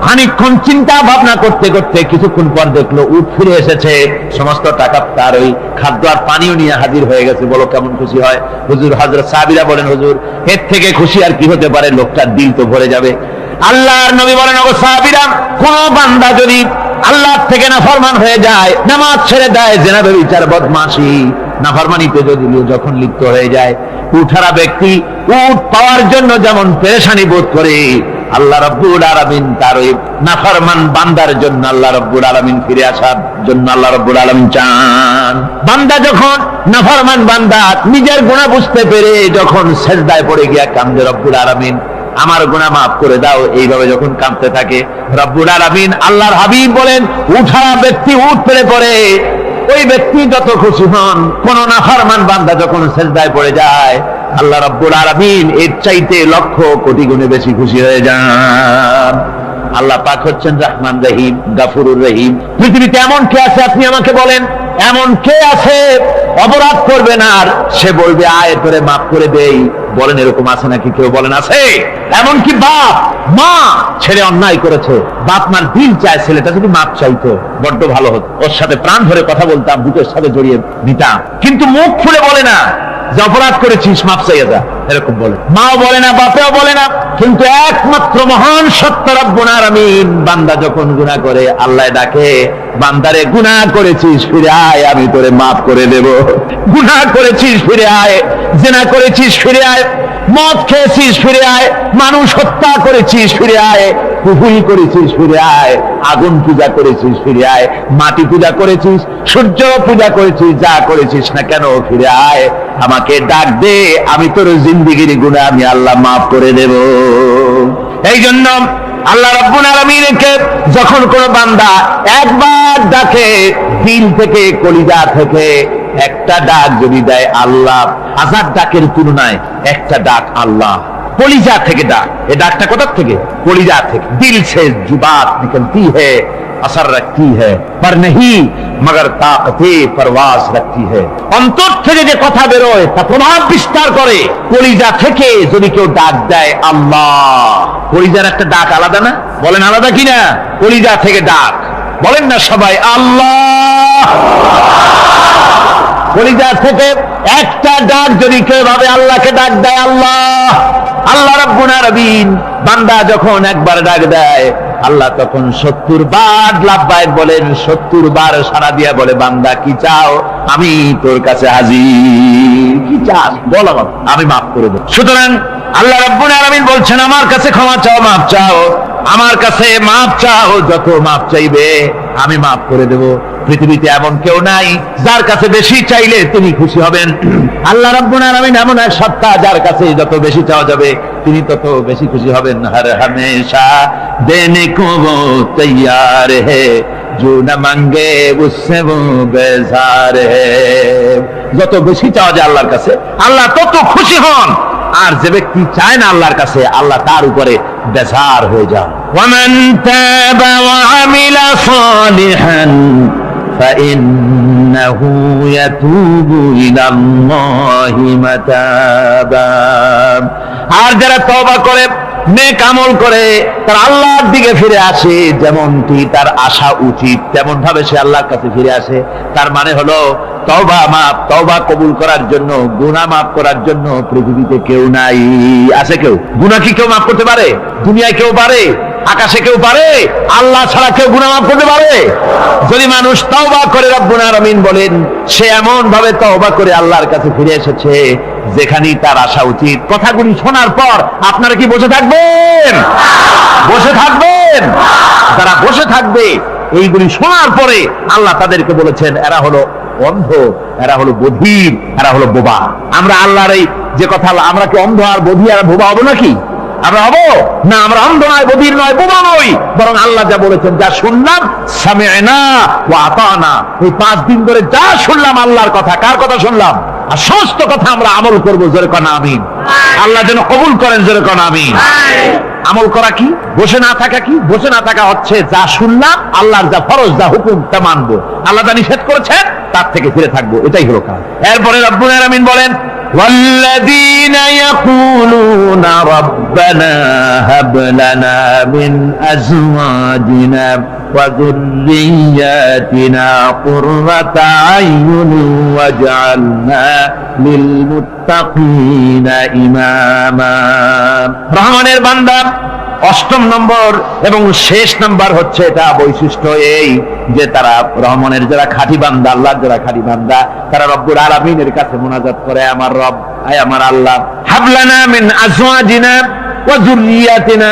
খানিকক্ষণ চিন্তা ভাবনা করতে করতে কিছুক্ষণ পর দেখলো উট ফিরে এসেছে, সমস্ত টাকা তার ওই খাদ্য আর পানিও নিয়ে হাজির হয়ে গেছে। বলো কেমন খুশি হয়। হুজুর, হযরত সাহাবীরা বলেন, হুজুর, এর থেকে খুশি আর কি হতে পারে, লোকটার দিল তো ভরে যাবে। আল্লাহর নবী বলেন, ও সাহাবীরা, কোন বান্দা যদি আল্লাহর থেকে নাফরমান হয়ে যায়, নামাজ ছেড়ে দেয়, জিনা ব্যভিচার বদমাশি নাফরমানিতে যদি যখন লিপ্ত হয়ে যায়, উঠারা ব্যক্তি উট পাওয়ার জন্য যেমন পেরেশানি বোধ করে, আল্লাহ রাব্বুল আলামিন তার ওই নাফরমান বান্দার জন্য, আল্লাহ রাব্বুল আলামিন ফিরে আসার জন্য আল্লাহ রাব্বুল আলামিন চান। বান্দা যখন, নাফরমান বান্দা নিজের গুনাহ বুঝতে পেরে যখন সেজদায় পড়ে গিয়া কান্দে, রব্বুল আলামিন আমার গুনাহ মাফ করে দাও, এইভাবে যখন কাঁদতে থাকে, রব্বুল আলামিন, আল্লাহর হাবিব বলেন, উঠারা ব্যক্তি উঠ পেরে পড়ে, ওই ব্যক্তি যত খুশি হন। কোন নাফরমান বান্দা যখন সেজদায় পড়ে যায়, আল্লাহ রাব্বুল আলামিন এর চাইতে লক্ষ কোটি গুণে বেশি খুশি হয়ে যান। আল্লাহ পাক হচ্ছেন রহমান রহিম, গাফুরুর রহিম। পৃথিবীতে এমন কে আছে আপনি আমাকে বলেন, এমন কে আছে অপরাধ করবে না আর সে বলবে আয় তোরে মাফ করে দেই? বলেন, এরকম আছে নাকি? কেউ বলেন আছে? এমনকি বাপ মা ছেলে অন্যায় করেছে, বাপ মার দিল চায় ছেলেটা যদি মাপ চাইতো, বড্ড ভালো হতো, ওর সাথে প্রাণ ধরে কথা বলতাম, বুকের সাথে জড়িয়ে নিতাম, কিন্তু মুখ খুলে বলে না যে অপরাধ করেছিস মাপ চাইয়া যা, এরকম বলে। মাও বলে না, বাপেও বলে না। কিন্তু একমাত্র মহান সত্য রব্বুল আলামিন, বান্দা যখন গুনাহ করে আল্লাহ ডাকে, বান্দারে গুনাহ করেছিস ফিরে আয়, আমি তোরে মাফ করে দেব। গুনাহ করেছিস ফিরে আয়, জিনা করেছিস ফিরে আয়, মদ খেয়েছিস ফিরে আয়, মানুষ হত্যা করেছিস ফিরে আয়, কুফরি করেছিস ফিরে আয়, আগুন পূজা করেছিস ফিরে আয়, মাটি পূজা করেছিস, সূর্য পূজা করেছিস, যা করেছিস না কেন ফিরে আয়, আমাকে ডাক দে, আমি তোর জিন্দেগির গুনাহ আমি আল্লাহ মাফ করে দেব। এই জন্য আল্লাহ রাব্বুল আলামিনকে যখন কোন বান্দা একবার ডাকে, দিল থেকে, কলিজা থেকে একটা ডাক যদি দেয় আল্লাহ, হাজার ডাকের তুলনায় একটা ডাক আল্লাহ, কলিজা থেকে ডাক। এই ডাকটা কোথা থেকে? কলিজা থেকে। দিল সে जुबात निकलती है, असर रखती है, पर नहीं मगर ताकते परवाज रखती है। অন্তর থেকে যে কথা বেরোয় তা প্রভাব বিস্তার করে। কলিজা থেকে যদি কেউ ডাক দেয় আল্লাহ, কলিজার একটা ডাক আলাদা না? বলেন আলাদা কিনা? কলিজা থেকে ডাক, বলেন না সবাই আল্লাহ। কলিজা থেকে একটা ডাক যদি কেউ ভাবে আল্লাহকে ডাক দেয় আল্লাহ, আল্লাহ রাব্বুল আলামিন, বান্দা যখন একবার ডাক দেয় আল্লাহ তখন 70 বার লাব্বাইক বলেন, 70 বার সাড়া দিয়া বলে, বান্দা কি চাও, আমি তোর কাছে হাজির, কি চাস বল, আমার আমি মাফ করে দেব। সুতরাং আল্লাহ রাব্বুল আলামিন বলছেন, আমার কাছে ক্ষমা চাও, মাফ চাও, আমার কাছে মাফ চাও, যত মাফ চাইবে আমি মাফ করে দেব। পৃথিবীতে এমন কেউ নাই যার কাছে বেশি চাইলে তিনি খুশি হবেন। আল্লাহ রাব্বুল আলামিন এমন এক সত্তা, যার কাছে যত বেশি চাওয়া যাবে তিনি তত বেশি খুশি হবেন। হর হামেশা দেনে কো वो तैयार है, जो न मांगे उससे वो बेजार है। যত বেশি চাওয়া যায় আল্লাহর কাছে, আল্লাহ তত খুশি হন। আর যে ব্যক্তি চায় না আল্লাহর কাছে, আল্লাহ তার উপরে বেজার হয়ে যান। ওয়ামান তাবা ওয়া আমিলা সালিহান ফাইন্নাহু ইয়াতুবু ইলাল্লাহি মাতাবা। আর যারা তওবা করে নেক আমল করে তার আল্লাহর দিকে ফিরে আসে, যেমনটি তার আসা উচিত তেমন ভাবে সে আল্লাহর কাছে ফিরে আসে, তার মানে হলো তওবা কবুল করার জন্য, গুনাহ মাফ করার জন্য পৃথিবীতে কেউ নাই। আছে কেউ? গুনাহ কি কেউ মাফ করতে পারে? দুনিয়ায় কেউ পারে? আকাশে কেউ পারে? আল্লাহ ছাড়া কেউ গুনাহ মাফ করতে পারে? যদি মানুষ তওবা করে, রব্বুল আলামিন বলেন সে এমন ভাবে তওবা করে আল্লাহর কাছে ফিরে এসেছে যেখানেই তার আসা উচিত। কথাগুলি শোনার পর আপনারা কি বসে থাকবেন? বসে থাকবেন? যারা বসে থাকবে এইগুলি শোনার পরে আল্লাহ তাদেরকে বলেছেন এরা হলো অন্ধ, এরা হলো বধির, এরা হলো বোবা। আমরা আল্লাহর এই যে কথা, আমরা কি অন্ধ আর বধির আর বোবা হবো নাকি? আমরা হবো না? আমরা অন্ধ নয়, বধির নয়, বোবা নই, বরং আল্লাহ যা বলেছেন, যা শুনলাম সামি'না ওয়া আতা'না, এই 5 দিন ধরে যা শুনলাম আল্লাহর কথা। কার কথা শুনলাম? আর সমস্ত কথা আমরা আমল করবো। জোরে কোন আমিন। আল্লাহ যেন কবুল করেন। জোরে কোন আমিন। আমল করা কি? বসে না থাকা কি? বসে না থাকা হচ্ছে যা শুনলাম, আল্লাহর যা ফরজ, যা হুকুম তা মানবো, আল্লাহ যা নিষেধ করেছেন তার থেকে ফিরে থাকবো, এটাই হলো কাজ। এরপরে রব্বুল আলামিন বলেন والذين يقولون ربنا هب لنا من أزواجنا وذرياتنا قرة أعين واجعلنا للمتقين إماما। রহমানের বান্দা 8ম নম্বর এবং শেষ নাম্বার হচ্ছে এটা বৈশিষ্ট্য এই যে তারা রহমানের যারা খাঁটি বান্দা, আল্লাহর যারা খাঁটি বান্দা, তারা রব্বুল আলামিনের কাছে মুনাজাত করে, আমার রব, আয় আমার আল্লাহ, হাবলানা মিন আজওয়াজিনা ওয়া যুররিয়াতিনা,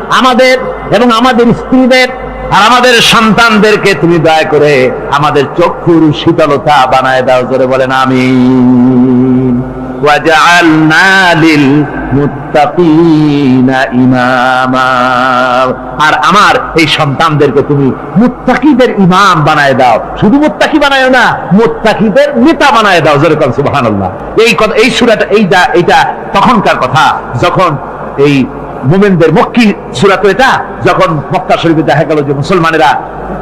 আমাদের এবং আমাদের স্ত্রীদের আর আমাদের সন্তানদেরকে তুমি দয়া করে আমাদের চক্ষুর শীতলতা বানায় দাও। জোরে বলেন আমিন। ওয়াজআলনা লিল মুত্তাকিনা ইমামা, আর আমার এই সন্তানদেরকে তুমি মুত্তাকিদের ইমাম বানায় দাও। শুধু মুত্তাকি বানায় না, মুত্তাকিদের নেতা বানায় দাও। জোরে বলেন সুবহানাল্লাহ। এই সূরাটা এইটা তখনকার কথা যখন এই মুমিনদের মক্কি সূরা তো এটা, যখন মক্কা শরীফে দেখা গেল যে মুসলমানেরা,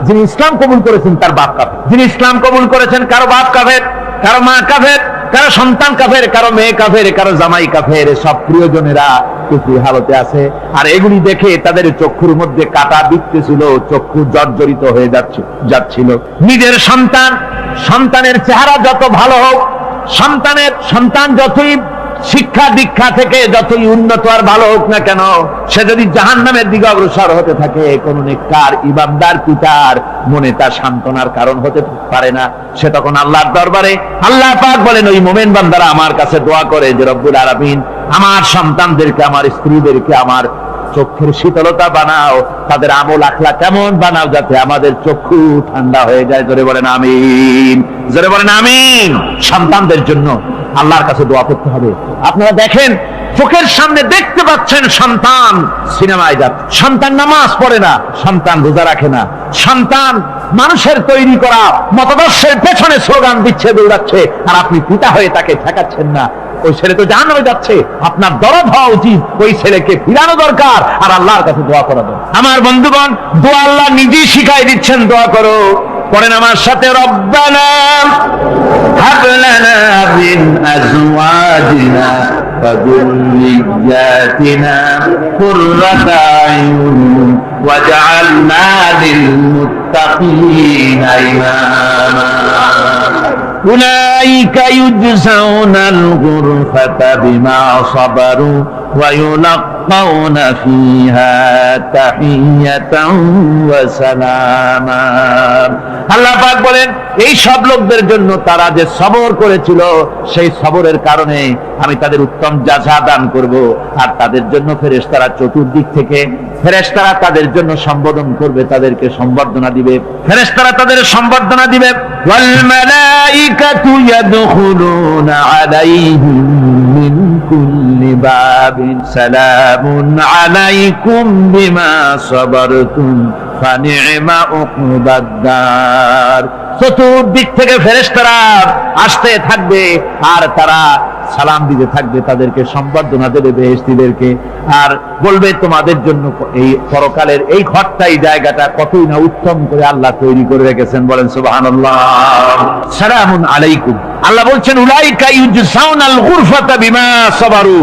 যিনি ইসলাম কবুল করেছেন তার বাপ কাফের, যিনি ইসলাম কবুল করেছেন কারো বাপ কাফের, কারো মা কাফের, কারো সন্তান কাফের, কারো মেয়ে কাফের, কারো জামাই কাফের, সব প্রিয়জনেরা কুফরি হালতে আছে। আর এগুলি দেখে তাদের চক্ষুর মধ্যে কাটা বিঁধতেছিল, চক্ষু জর্জরিত হয়ে যাচ্ছিল। নিজের সন্তানের চেহারা যত ভালো হোক, সন্তান যতই শিক্ষা দীক্ষা থেকে যতই উন্নত আর ভালো হোক না কেন, সে যদি জাহান্নামের দিকে অগ্রসর হতে থাকে, কোন নেককার ইমানদার পিতার মনে তা সান্ত্বনার কারণ হতে পারে না। সে তখন আল্লাহর দরবারে, আল্লাহ পাক বলেন ওই মুমিন বান্দারা আমার কাছে দোয়া করে যে রব্বুল আলামিন আমার সন্তানদেরকে, আমার স্ত্রীদেরকে আমার চক্ষুর শীতলতা বানাও, তাদের আমল আখলাক কেমন বানাও যাতে আমাদের চক্ষু ঠান্ডা হয়ে যায়। জোরে বলেন আমিন। জোরে বলেন আমিন। সন্তানদের জন্য আল্লাহর কাছে দোয়া করতে হবে। আপনারা দেখেন, চোখের সামনে দেখতে পাচ্ছেন সন্তান সিনেমায় যাচ্ছে, সন্তান নামাজ পড়ে না, সন্তান রোজা রাখে না, সন্তান মানুষের তৈরি করা মতাদর্শের পেছনে স্লোগান দিচ্ছে, দৌড়াচ্ছে, আর আপনি পিতা হয়ে তাকে ঠেকাচ্ছেন না। ওই ছেলে তো জাহান্নামে যাচ্ছে, আপনার দরদ হওয়া উচিত, ওই ছেলেকে ফিরানো দরকার আর আল্লাহর কাছে দোয়া করা দরকার। আমার বন্ধুগণ, দোয়া আল্লাহ নিজেই শিখাই দিচ্ছেন, দোয়া করো। পড়েন আমার সাথে, রব্বানা হাব লানা মিন আজওয়াজিনা ওয়া যুররিয়াতিনা কুররাতা আয়ুন ওয়াজআলনা লিল মুত্তাকিনা ইমামা। أولئك يجزون الغرفة بما صبروا ويلقون فيها تحية وسلاما। আল্লাহ পাক বলেন এই সব লোকদের জন্য তারা যে সবর করেছিল, সেই সবরের কারণে আমি তাদের উত্তম জাযা দান করব। আর তাদের জন্য ফেরেশতারা চতুর্দিক থেকে, ফেরেশতারা তাদের জন্য সম্বোধন করবে, তাদেরকে সম্বর্ধনা দিবে, ফেরেশতারা তাদের সম্বর্ধনা দিবে। ওয়াল মালাইকাতু ইয়াদখুলুনা আলাইহিম মিন কুল্লি বাবিন সালামুন আলাইকুম বিমা সাবারতুম ফানি'মা উকবাদ-দার। চতুর্দিক থেকে ফেরেশতারা আসতে থাকবে আর তারা সালাম দিতে থাকবে, তাদেরকে সম্বর্ধনা দেবে বেহেশতীদেরকে, আর বলবে তোমাদের জন্য এই পরকালের এই ঘরটাই, জায়গাটা কতই না উত্তম করে আল্লাহ তৈরি করে রেখেছেন। বলেন সুবহানাল্লাহ। সালামুন আলাইকুম। আল্লাহ বলছেন উলাইকা ইউজসাউনাল গুরফাতা বিমা সাবারু,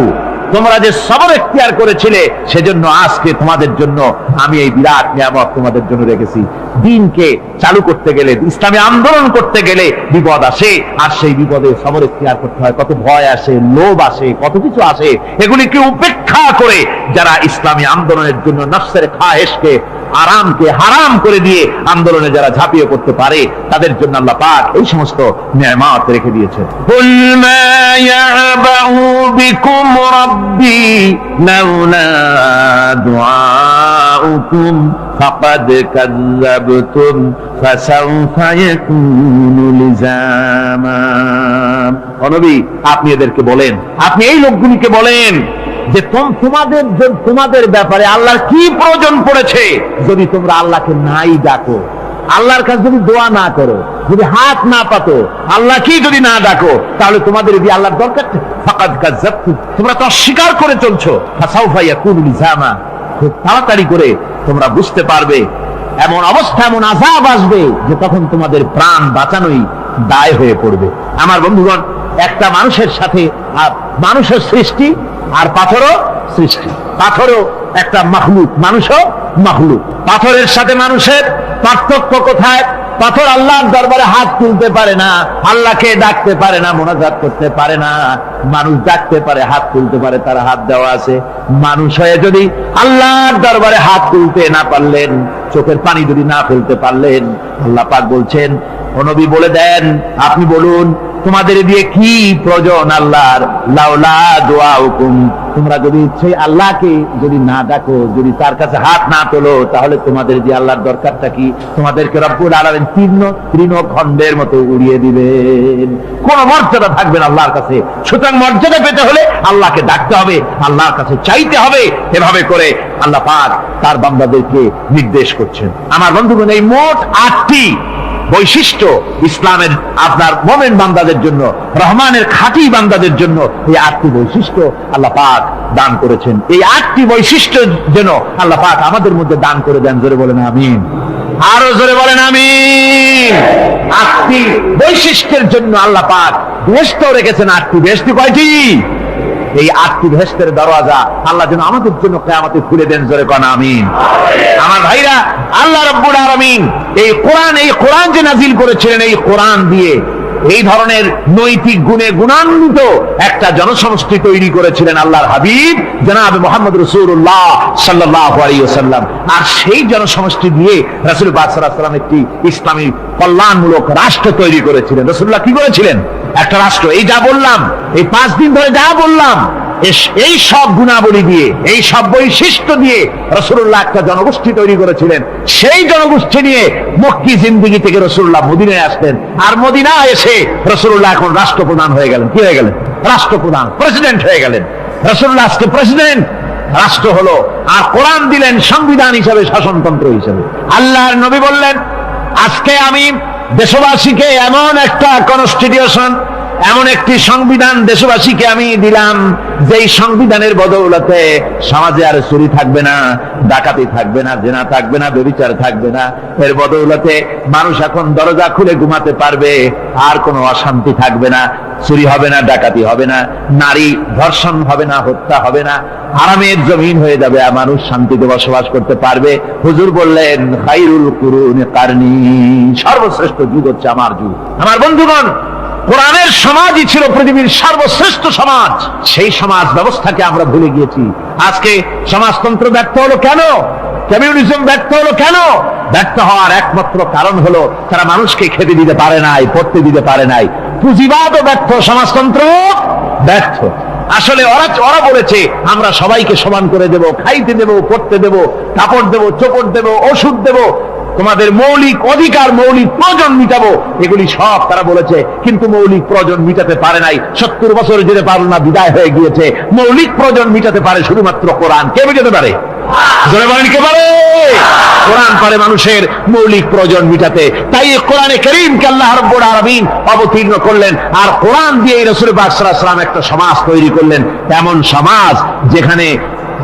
তোমরা যে সবর এখতিয়ার করেছিলে সেজন্য আজকে তোমাদের জন্য আমি এই বিরাট নিয়ামত তোমাদের জন্য রেখেছি। দিনকে চালু করতে গেলে, ইসলামী আন্দোলন করতে গেলে বিপদ আসে, আর সেই বিপদে সবর এখতিয়ার করতে হয়। কত ভয় আসে, লোভ আসে, কত কিছু আসে। এগুলিকে উপেক্ষা করে যারা ইসলামী আন্দোলনের জন্য নফসের খাহেশকে, আরামকে হারাম করে দিয়ে আন্দোলনে যারা ঝাঁপিয়ে পড়তে পারে, তাদের জন্য আল্লাহ পাক এই সমস্ত নিয়ামত রেখে দিয়েছেন। কুল মা ইয়াবাউ বিকুম রাব্বি লাউলা দুআউকুম ফাকাদ কাযাবতুম ফাসাউফা ইয়াকুনু লিজামা। ও নবী, আপনি এদেরকে বলেন, আপনি এই লোকগুলিকে বলেন যে তোমাদের ব্যাপারে আল্লাহর কি প্রয়োজন পড়েছে যদি তোমরা আল্লাহকে নাই ডাকো, আল্লাহর কাছে যদি দোয়া না করো, যদি হাত না পাতো, আল্লাহ কি যদি না ডাকো, তাহলে তোমাদের যদি আল্লাহর দরকার, ফাকাদ কাযাবতুম, তোমরা তো অস্বীকার করে চলছো। ফাসাউফা ইয়াকুনু লিজামা, খুব তাড়াতাড়ি করে তোমরা বুঝতে পারবে, এমন অবস্থা, এমন আযাব আসবে যে তখন তোমাদের প্রাণ বাঁচানোই দায় হয়ে পড়বে। আমার বন্ধুগণ, একটা মানুষের সাথে মানুষের সৃষ্টি আর পাথরও সৃষ্টি, পাথরও একটা মাখলুক, মানুষও মাখলুক। পাথরের সাথে মানুষের পার্থক্য কোথায়? পাথর আল্লাহর দরবারে হাত তুলতে পারে না, আল্লাহকে ডাকতে পারে না, মোনাজাত করতে পারে না। মানুষ ডাকতে পারে, হাত তুলতে পারে, তার হাত দেওয়া আছে। মানুষ হয়ে যদি আল্লাহর দরবারে হাত তুলতে না পারলেন, চোখের পানি যদি না ফেলতে পারলেন, আল্লাহ পাক বলছেন, ও নবী বলে দেন, আপনি বলুন তোমাদের দিয়ে কি প্রয়োজন আল্লাহর? লাউলা দুআউকুম, তোমরা যদি সেই আল্লাহকে যদি না ডাকো, যদি তার কাছে হাত না তোলো, তাহলে তোমাদের দিয়ে আল্লাহর দরকারটা কি? তোমাদেরকে রব্বুল আলামিন তৃণখণ্ডের মতো উড়িয়ে দিবেন, কোন মর্যাদা থাকবে না আল্লাহর কাছে। সুতরাং মর্যাদা পেতে হলে আল্লাহকে ডাকতে হবে, আল্লাহর কাছে চাইতে হবে। এভাবে করে আল্লাহ পাক তার বান্দাদেরকে নির্দেশ করছেন। আমার বন্ধুগণ, এই মোট 8টি বৈশিষ্ট্য ইসলামের আপনার মোমেন বান্দাদের জন্য, রহমানের খাঁটি বান্দাদের জন্য এই 8টি বৈশিষ্ট্য আল্লাহ পাক দান করেছেন। এই 8টি বৈশিষ্ট্য যেন আল্লাহ পাক আমাদের মধ্যে দান করে দেন। জোরে বলেন আমিন, আরো জোরে বলেন আমিন। 8টি বৈশিষ্ট্যের জন্য আল্লাহ পাক বেহেশত রেখেছেন। 8টি বেহেশত কয়টি? এই 8টি বেহেশতের দরওয়াজা আল্লাহ যেন আমাদের জন্য কিয়ামতে খুলে দেন। জোরে কোন আমিন। আমার ভাইরা, আল্লাহ রাব্বুল আলামিন এই কোরআন যে নাজিল করেছিলেন, এই কোরআন দিয়ে এই ধরনের নৈতিক গুণে গুণান্বিত একটা জনসমষ্টি তৈরি করেছিলেন আল্লাহর হাবিব জনাব মুহাম্মদ রাসূলুল্লাহ সাল্লাল্লাহু আলাইহি ওয়াসাল্লাম। আর সেই জনসমষ্টি দিয়ে রাসূল পাক সাল্লাল্লাহু আলাইহি ওয়াসাল্লাম একটি ইসলামী কল্যাণমূলক রাষ্ট্র তৈরি করেছিলেন। রাসূলুল্লাহ কি করেছিলেন? একটা রাষ্ট্র। এই যা বললাম, এই 5 দিন ধরে যা বললাম, এই সব গুণাবলী দিয়ে, এই সব বৈশিষ্ট্য দিয়ে রাসূলুল্লাহ একটা জনগোষ্ঠী তৈরি করেছিলেন। সেই জনগোষ্ঠী নিয়ে মক্কি জিন্দেগি থেকে রাসূলুল্লাহ মদিনায় আসলেন। আর মদিনায় এসে রাসূলুল্লাহ এখন রাষ্ট্রপ্রধান হয়ে গেলেন। কি হয়ে গেলেন? রাষ্ট্রপ্রধান, প্রেসিডেন্ট হয়ে গেলেন। রাসূলুল্লাহ আজকে প্রেসিডেন্ট, রাষ্ট্র হলো। আর কোরআন দিলেন সংবিধান হিসাবে, শাসনতন্ত্র হিসাবে। আল্লাহর নবী বললেন, আজকে আমি দেশবাসীকে এমন একটা কনস্টিটিউশন, এমন একটি সংবিধান দেশবাসীকে আমি দিলাম, যেই সংবিধানের বদৌলতে সমাজে আর চুরি থাকবে না, ডাকাতি থাকবে না, জেনা থাকবে না, ব্যভিচার থাকবে না। এর বদৌলতে মানুষ এখন দরজা খুলে ঘুমাতে পারবে, আর কোনো অশান্তি থাকবে না, চুরি হবে না, ডাকাতি হবে না, নারী ধর্ষণ হবে না, হত্যা হবে না, আরামের জমিন হয়ে যাবে, আর মানুষ শান্তিতে বসবাস করতে পারবে। হুজুর বললেন, খায়রুল কুরুনি কারনি, সর্বশ্রেষ্ঠ যুগ হচ্ছে আমার যুগ। আমার বন্ধুগণ, কোরআনের সমাজই ছিল পৃথিবীর সর্বশ্রেষ্ঠ সমাজ। সেই সমাজ ব্যবস্থাকে আমরা ভুলে গিয়েছি। আজকে সমাজতন্ত্র ব্যর্থ হলো কেন? কমিউনিজম ব্যর্থ হলো কেন? ব্যর্থ হওয়ার একমাত্র কারণ হলো তারা মানুষকে খেতে দিতে পারে নাই, পড়তে দিতে পারে নাই। পুঁজিবাদও ব্যর্থ, সমাজতন্ত্র ব্যর্থ। আসলে ওরা বলেছে আমরা সবাইকে সমান করে দেব, খাইতে দেব, পড়তে দেব, কাপড় দেব, চোপড় দেব, ওষুধ দেব, তোমাদের মৌলিক অধিকার, মৌলিক প্রয়োজন মিটাবো, এগুলি সব তারা বলেছে। কিন্তু মৌলিক প্রয়োজন মিটাতে পারে নাই। 70 বছর যেতে পারল না, বিদায় হয়ে গিয়েছে। মৌলিক প্রয়োজন মিটাতে পারে শুধুমাত্র কোরআন। কে মিটাতে পারে? জোরে বলেন, কে পারে? কোরআন পারে মানুষের মৌলিক প্রয়োজন মিটাতে। তাই কোরআনে কারীমকে আল্লাহ রাব্বুল আলামিন অবতীর্ণ করলেন। আর কোরআন দিয়ে রাসূল পাক সাল্লাল্লাহু আলাইহি ওয়াসাল্লাম একটা সমাজ তৈরি করলেন, এমন সমাজ যেখানে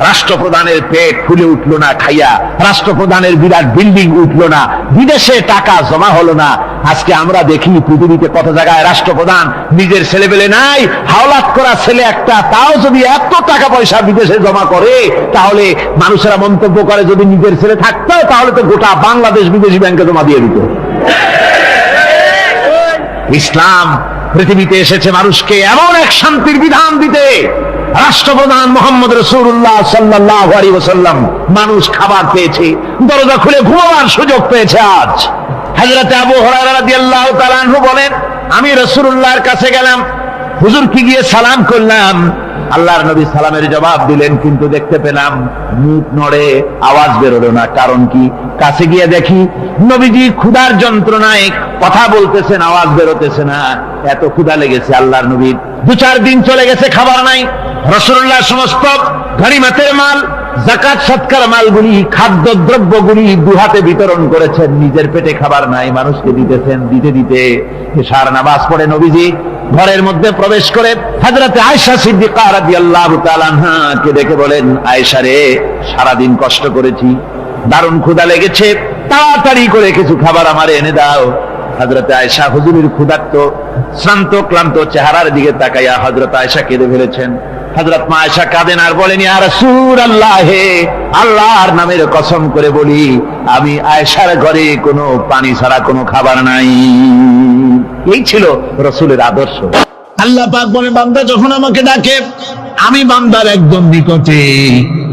রাষ্ট্রপ্রধানের পেট ফুলে উঠলো না খাইয়া, রাষ্ট্রপ্রধানের বিরাট বিল্ডিং উঠলো না, বিদেশে টাকা জমা হলো না। আজকে আমরা দেখি পৃথিবীতে কত জায়গায় রাষ্ট্রপ্রধান নিজের ছেলে পেলে নাই, হাওলাত করা ছেলে একটা, তাও যদি এত টাকা পয়সা বিদেশে জমা করে, তাহলে মানুষেরা মন্তব্য করে যদি নিজের ছেলে থাকতো তাহলে তো গোটা বাংলাদেশ বিদেশি ব্যাংকে জমা দিয়ে দিত। ইসলাম পৃথিবীতে এসেছে মানুষকে এমন এক শান্তির বিধান দিতে। রাষ্ট্রপ্রধান মোহাম্মদ রাসূলুল্লাহ সাল্লাল্লাহু আলাইহি ওয়াসাল্লাম মানুষ খাবার পেয়েছে, দরজা খুলে ঘুমাবার সুযোগ পেয়েছে। আজ হযরত আবু হুরায়রা রাদিয়াল্লাহু তাআলা আনহু বলেন, আমি রাসূলুল্লাহর কাছে গেলাম, হুজুরকে গিয়ে সালাম করলাম। আল্লাহর নবী সালামের জবাব দিলেন, কিন্তু দেখতে পেলাম মুখ নড়ে, আওয়াজ বেরোলো না। কারণ কি? কাছে গিয়ে দেখি নবীজি ক্ষুধার যন্ত্রণায় কথা বলতেছেন, আওয়াজ বেরোতেছে না। এত ক্ষুধা লেগেছে আল্লাহর নবীর। 2-4 দিন চলে গেছে, খাবার নাই। রাসূলুল্লাহ সমস্ত গনিমতের মাল, যাকাত সদকার মালগুলি, খাদ্য দ্রব্যগুলি 2 হাতে বিতরণ করেছেন। নিজের পেটে খাবার নাই, মানুষকে দিতেছেন। দিতে দিতে এশার নামাজ পড়ে নবীজি ঘরের মধ্যে প্রবেশ করে হযরত আয়েশা সিদ্দিকা রাদিয়াল্লাহু তাআলা আনহাকে দেখে বলেন, আয়েশা রে, সারাদিন কষ্ট করেছি, দারুণ ক্ষুধা লেগেছে, তাড়াতাড়ি করে কিছু খাবার আমারে এনে দাও। হযরত আয়েশা হুজুরের ক্ষুধার্ত শ্রান্ত ক্লান্ত চেহারার দিকে তাকাইয়া হযরত আয়েশা কেঁদে ফেলেছেন। হযরত মা আয়েশা কাঁদেন আর বলেন, ইয়া রাসূলুল্লাহ, হে আল্লাহর নামের কসম করে বলি, আমি আয়েশার ঘরে কোনো পানি ছাড়া কোনো খাবার নাই। এই ছিল রাসূলের আদর্শ। আল্লাহ পাক বলে, বান্দা যখন আমাকে ডাকে, আমি বান্দার একদম নিকটে,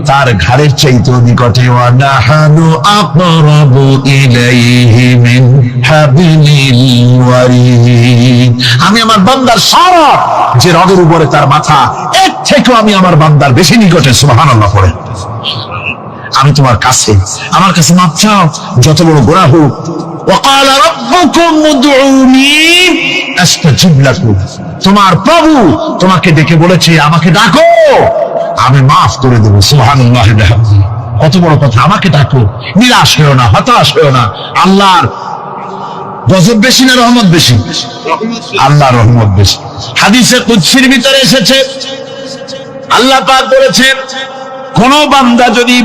তার ঘাড়ের চাইতেও নিকটে। ওয়া নাহানু আকরাবু ইলাইহি মিন হাবিলিল ওয়ারিদ। আমি আমার বান্দার সারা যে রগের উপরে তার মাথা, এর থেকেও আমি আমার বান্দার বেশি নিকটে। সুবহানাল্লাহ পড়ে। আমি তোমার কাছে, আমার কাছে মাপ চাও, যত বড় গুনাহ হোক। وقال ربكم ادعوني استجب لكم। তোমার প্রভু তোমাকে ডেকে বলেছে, আমাকে ডাকো, আমি মাফ করে দেব। সুবহানাল্লাহ। কত বড় কথা, আমাকে ডাকো, নিরাশ হয়েও না, হতাশ হয়েও না। আল্লাহর গজব বেশি না রহমত বেশি? আল্লাহর রহমত বেশি। হাদিসে কুদসির ভিতরে এসেছে, আল্লাহ পাক বলেছেন, কোন বান্দা যদি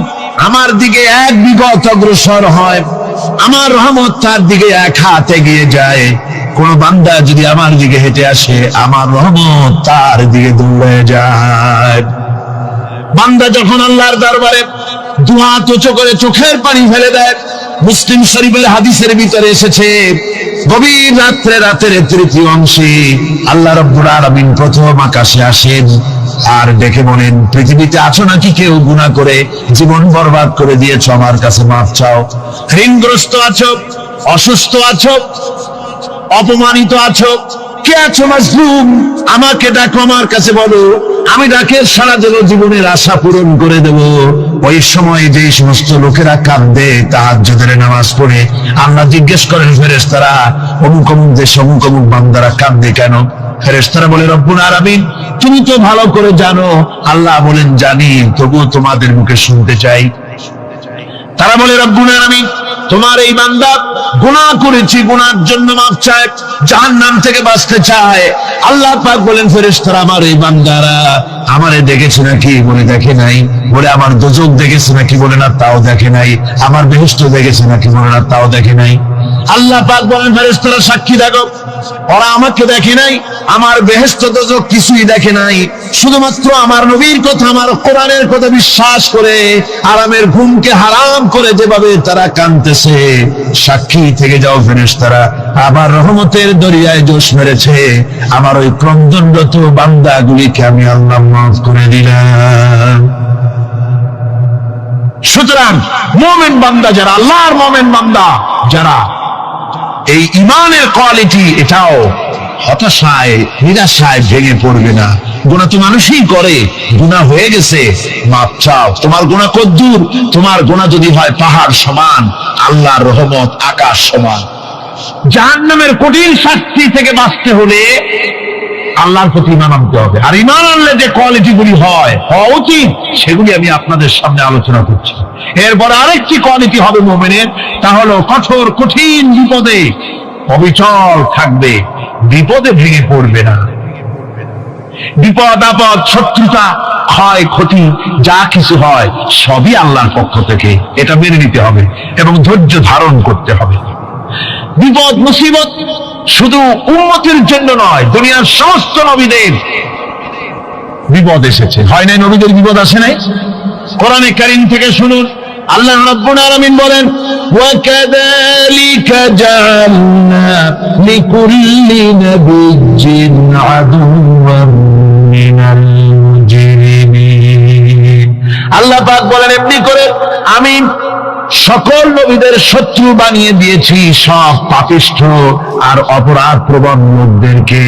আমার দিকে 1 বিঘত অগ্রসর হয়, আমার রহমত তার দিকে 1 হাত এগিয়ে যায়। কোন বান্দা যদি আমার দিকে হেঁটে আসে, আমার রহমত তার দিকে দৌড়ে যায়। বান্দা যখন আল্লাহর দরবারে 2 হাত উঁচু করে চোখের পানি ফেলে দেয়, মুসলিম শরীফের হাদিসের ভিতরে এসেছে, গভীর রাত্রে, রাতের 3য় অংশে আল্লাহ রাব্বুল আলামিন প্রথম আকাশে আসেন আর ডেকে বলেন, পৃথিবীতে আছো নাকি কেউ গুনাহ করে জীবন বরবাদ করে দিয়েছো, আমার কাছে মাফ চাও। ঋণগ্রস্ত আছো, অসুস্থ আছো, অপমানিত আছো, কে আছো মাজলুম, আমাকে ডাকো, আমার কাছে বলো, আমি ডাকের সাড়া দেব, জীবনের আশা পূরণ করে দেব। ওই সময় যে সমস্ত লোকেরা কাঁদে তাহাজ্জুদের নামাজ পড়ে, আল্লাহ জিজ্ঞেস করেন ফেরেশতারা, অমুক অমুক দেশ অমুক অমুক বান্দারা কাঁদে কেন? ফেরেশতারা বলে, রব্বুল আলামিন তুমি তো ভালো করে জানো। আল্লাহ বলেন, জানি, তবুও তোমাদের মুখে শুনতে চাই। তারা বলে, রব্বুল আলামিন তোমার এই বান্দা গুনাহ করেছি, গুনার জন্য মাফ চায়, জাহান্নাম থেকে বাঁচতে চায়। আল্লাহ পাক বলেন, ফেরেশতারা আমার এই বান্দারা আমারে দেখেছে নাকি? বলে, দেখে নাই। বলে, আমার দোজখ দেখেছে নাকি? বলে, না, তাও দেখে নাই। আমার বেহেশত দেখেছে নাকি? বলে, না, তাও দেখে নাই। আল্লাহ পাক বলেন, ফেরেশতারা সাক্ষী থাকো, ওরা আমাকে দেখে নাই, আমার বেহেশত দোজখ কিছুই দেখে নাই, শুধুমাত্র আমার নবীর কথা, আমার কোরআনের কথা বিশ্বাস করে আরামের ঘুমকে হারাম করে যেভাবে তারা কাঁদতেছে, সাক্ষী থেকে যাও ফেরেশতারা, আমার রহমতের দরিয়ায় জোশ মেরেছে, আমার ওই ক্রন্দনরত বান্দাগুলিকে আমি আল্লাহ মাফ করে দিলাম। সুতরাং মুমিন বান্দা যারা, আল্লাহর মুমিন বান্দা যারা, এই ইমানের কোয়ালিটি, এটাও হতাশায় নিরাশায় ভেঙে পড়বে না। গুনাহ তো মানুষই করে, গুনাহ হয়ে গেছে, মাপ চাও। তোমার গুনাহ কদ্দুর? তোমার গুনাহ যদি হয় পাহাড় সমান, আল্লাহর রহমত আকাশ সমান। জাহান্নামের কঠিন শাস্তি থেকে বাঁচতে হলে আল্লাহর প্রতি ঈমান আনতে হবে। আর ঈমান আনলে যে কোয়ালিটি গুলি হওয়া উচিত, সেগুলি আমি আপনাদের সামনে আলোচনা করছি। এরপর আরেকটি কোয়ালিটি হবে মুমিনের, তা হলো কঠোর কঠিন বিপদে অবিচল থাকবে, বিপদে ভেঙে পড়বে না। বিপদ আপদ, শত্রুতা, ক্ষয় ক্ষতি যা কিছু হয় সবই আল্লাহর পক্ষ থেকে, এটা মেনে নিতে হবে এবং ধৈর্য ধারণ করতে হবে। বিপদ মুসিবত শুধু উম্মতের জন্য নয়, দুনিয়ার সমস্ত নবীদের বিপদ এসেছে, হয় নাই? নবীদের বিপদ আসে নাই? কোরআনে কারীম থেকে শুনুন, আল্লাহ রাব্বুল আলামিন বলেন, ওয়া কাযালিকা জাআলনা লিকুল্লি নাবিয়্যিন আদুওয়াম মিনাল মুজরিমিন। আল্লাহ পাক বলেন, এমনি করে আমি সকল নবীদের শত্রু বানিয়ে দিয়েছি সব পাপিষ্ঠ আর অপরাধ প্রবণ লোকদেরকে।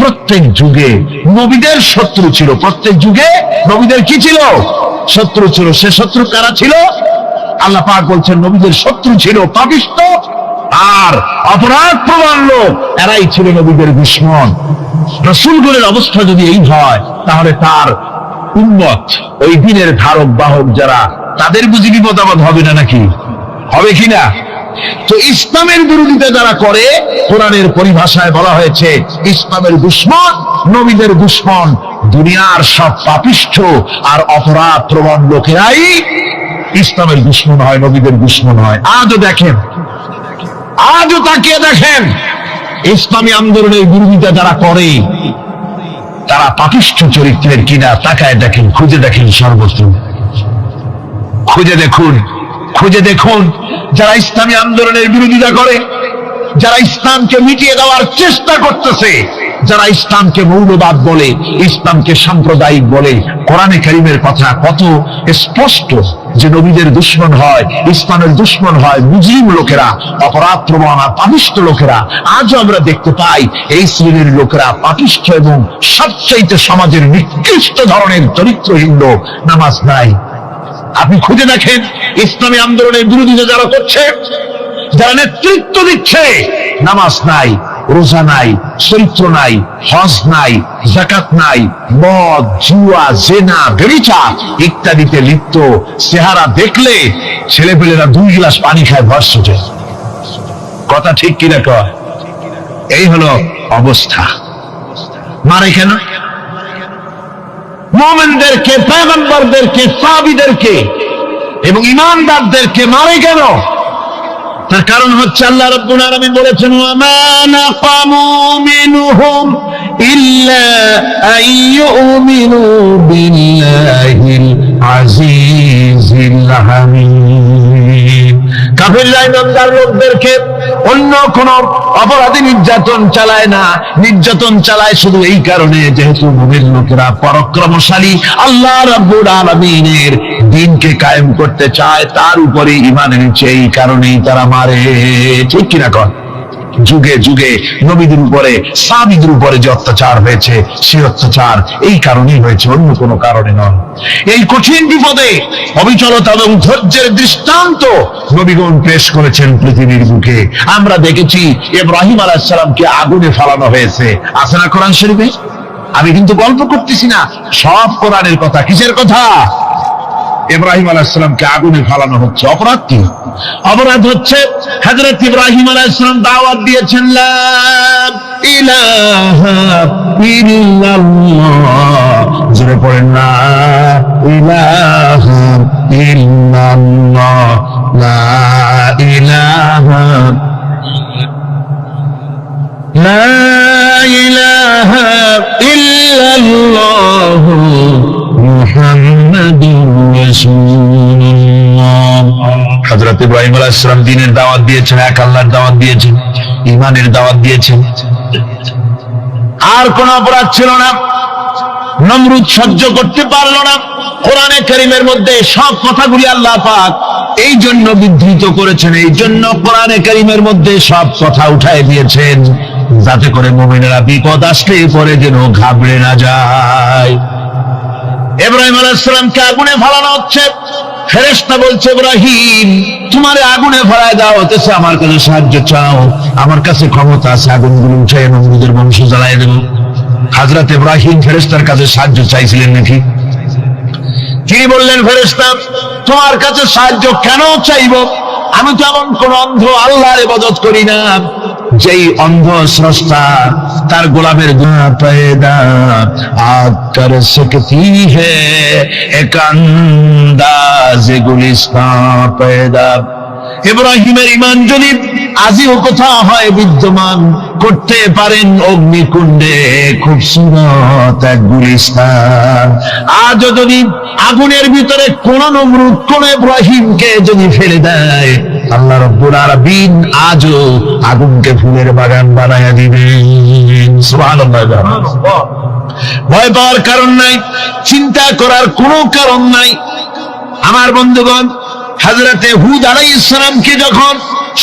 প্রত্যেক যুগে নবীদের শত্রু ছিল, প্রত্যেক যুগে নবীদের কি ছিল? শত্রু ছিল। সে শত্রু কারা ছিল? আল্লাহ পাক বলছেন নবীদের শত্রু ছিল পাপিষ্ঠ আর অপরাধ প্রবণ লোক, এরাই ছিল নবীদের দুশমন। রাসূলগণের অবস্থা যদি এই হয়, তাহলে তার উম্মত, ওই দিনের ধারক বাহক যারা, তাদের বুঝি বিপদ আপদ হবে না? নাকি হবে কিনা? তো ইসলামের বিরোধিতা যারা করে, কোরআনের পরিভাষায় বলা হয়েছে ইসলামের দুশমন, নবীদের দুশমন, দুনিয়ার সব পাপিষ্ঠ আর অপরাধ প্রবণ লোকেরাই ইসলামের দুশমন হয়, নবীদের দুশমন হয়। আজও দেখেন, আজও তাকিয়ে দেখেন, ইসলামী আন্দোলনের বিরোধিতা যারা করে তারা পাপিষ্ঠ চরিত্রের কিনা তাকায় দেখেন, খুঁজে দেখেন, সর্বত্র খুঁজে দেখুন, খুঁজে দেখুন। যারা ইসলামী আন্দোলনের বিরোধিতা করে, যারা ইসলামকে মিটিয়ে দেওয়ার চেষ্টা করতেছে, যারা ইসলামকে মৌলবাদ বলে, ইসলামকে সাম্প্রদায়িক বলে, কোরআনে কারীমের কথা কত স্পষ্ট যে নবীদের দুশমন হয়, ইসলামের দুশমন হয় মুজরিম লোকেরা, অপরাধ প্রবণ আর পাপিষ্ঠ লোকেরা। আজও আমরা দেখতে পাই এই শ্রেণীর লোকেরা পাপিষ্ঠ এবং সবচাইতে সমাজের নিকৃষ্ট ধরনের চরিত্রহীন লোক, নামাজ নাই। আপনি খুঁজে দেখেন ইসলামী আন্দোলনের বিরোধিতা যারা করছে, যারা নেতৃত্ব দিচ্ছে, নামাজ নাই, রোজা নাই, চরিত্র নাই, হজ নাই, যাকাত নাই, মদ, জুয়া, জেনা, ব্যভিচার ইত্যাদিতে লিপ্ত। চেহারা দেখলে ছেলেপেলেরা 2 গ্লাস পানি খায় ভর্ষে। কথা ঠিক কিনা কয়? এই হলো অবস্থা। মারে কেন? মুমিনদেরকে, পয়গম্বরদেরকে, সাহাবীদেরকে এবং ঈমানদারদেরকে মারে কেন? তার কারণ হচ্ছে আল্লাহ রাব্বুল আলামিন বলেছেন, ওয়া মা নাকামু মিনহুম ইল্লা আইয়ুমিনু বিল্লাহিল আজিজিল হামিদ। কাফিররা ঈমানদার লোকদেরকে অন্য কোন অপরাধী নির্যাতন চালায় না, নির্যাতন চালায় শুধু এই কারণে যেহেতু মুমিন লোকেরা পরাক্রমশালী, আল্লাহ রাব্বুল আলামিনের দ্বীনকে কায়েম করতে চায়, তার উপরে ঈমান এনেছে, এই কারণেই তারা মারে। ঠিক কিনা কর? যুগে যুগে নবীদের উপরে, সাহাবীদের উপরে যে অত্যাচার হয়েছে, সেই অত্যাচার এই কারণেই হয়েছে, অন্য কোনো কারণে নয়। এই কঠিন বিপদে অবিচলতা এবং ধৈর্যের দৃষ্টান্ত নবীগণ পেশ করেছেন পৃথিবীর বুকে। আমরা দেখেছি ইব্রাহিম আলাইহিস সালামকে আগুনে ফেলানো হয়েছে, আছে না কোরআন শরীফে? আমি কিন্তু গল্প করতেছি না, সব কোরআনের কথা। কিসের কথা? ইব্রাহিম আলাইহিস সালামকে আগুনে ফেলানো হচ্ছে। অপরাধ কি? অপরাধ হচ্ছে হযরত ইব্রাহিম আলাইহিস সালাম দাওয়াত দিয়েছেন, লা ইলাহা ইল্লাল্লাহ। জোরে পড়েন, লা ইলাহা ইল্লাল্লাহ, লা ইলাহা, লা ইলাহা ইল্লাল্লাহ মুহাম্মাদুর রাসূলুল্লাহ। হযরত ইব্রাহিম আলাইহিস সালাম দ্বীনের দাওয়াত দিয়েছেন, এক আল্লাহর দাওয়াত দিয়েছেন, ঈমানের দাওয়াত দিয়েছেন। আর কোন অপরাধ ছিল না। নমরুদ সহ্য করতে পারল না। কোরআনে কারীমের মধ্যে সব কথাগুলি আল্লাহ পাক এই জন্য বিধৃত করেছেন, এই জন্য কোরআনে কারীমের মধ্যে সব কথা উঠায় দিয়েছেন, যাতে করে মুমিনেরা বিপদ আসলে পরে যেন ঘাবড়ে না যায়। ইব্রাহিম আলাইহিস সালামকে আগুনে ফেলানো হচ্ছে। ফেরেশতা বলছে, ইব্রাহিম তোমারে আগুনে ফেলায় দেওয়া হতেছে, আমার কাছে সাহায্য চাও, আমার কাছে ক্ষমতা আছে, আগুনগুলো উঠায় নমরুদের বংশ জ্বালায় দেব। হযরত ইব্রাহিম ফেরেশতার কাছে সাহায্য চাইছিলেন নাকি? তিনি বললেন, ফেরেশতা তোমার কাছে সাহায্য কেন চাইব? আমি তো এমন কোন অন্ধ আল্লাহর ইবাদত করি না যেই অন্ধ স্রষ্টা তার গোলামের দুনিয়া পয়দা আগ কর সকতি হে এক আন্দাজে গুলিস্তান পয়দা। ইব্রাহিমের ঈমান যদি আজিও কোথাও হয় বিদ্যমান, করতে পারেন অগ্নিকুণ্ডে খুবসুরত এক গুলিস্তান। আজও যদি আগুনের ভিতরে কোন নমরুদ কোন ইব্রাহিমকে যদি ফেলে দেয়, আল্লাহ রাব্বুল আলামিন আজও আগুনকে ফুলের বাগান বানায়া দিবেন। সুবহানাল্লাহ। ভয় পাওয়ার কারণ নাই, চিন্তা করার কোনো কারণ নাই। আমার বন্ধুগণ, হযরতে হুদ আলাইহিস সালামকে যখন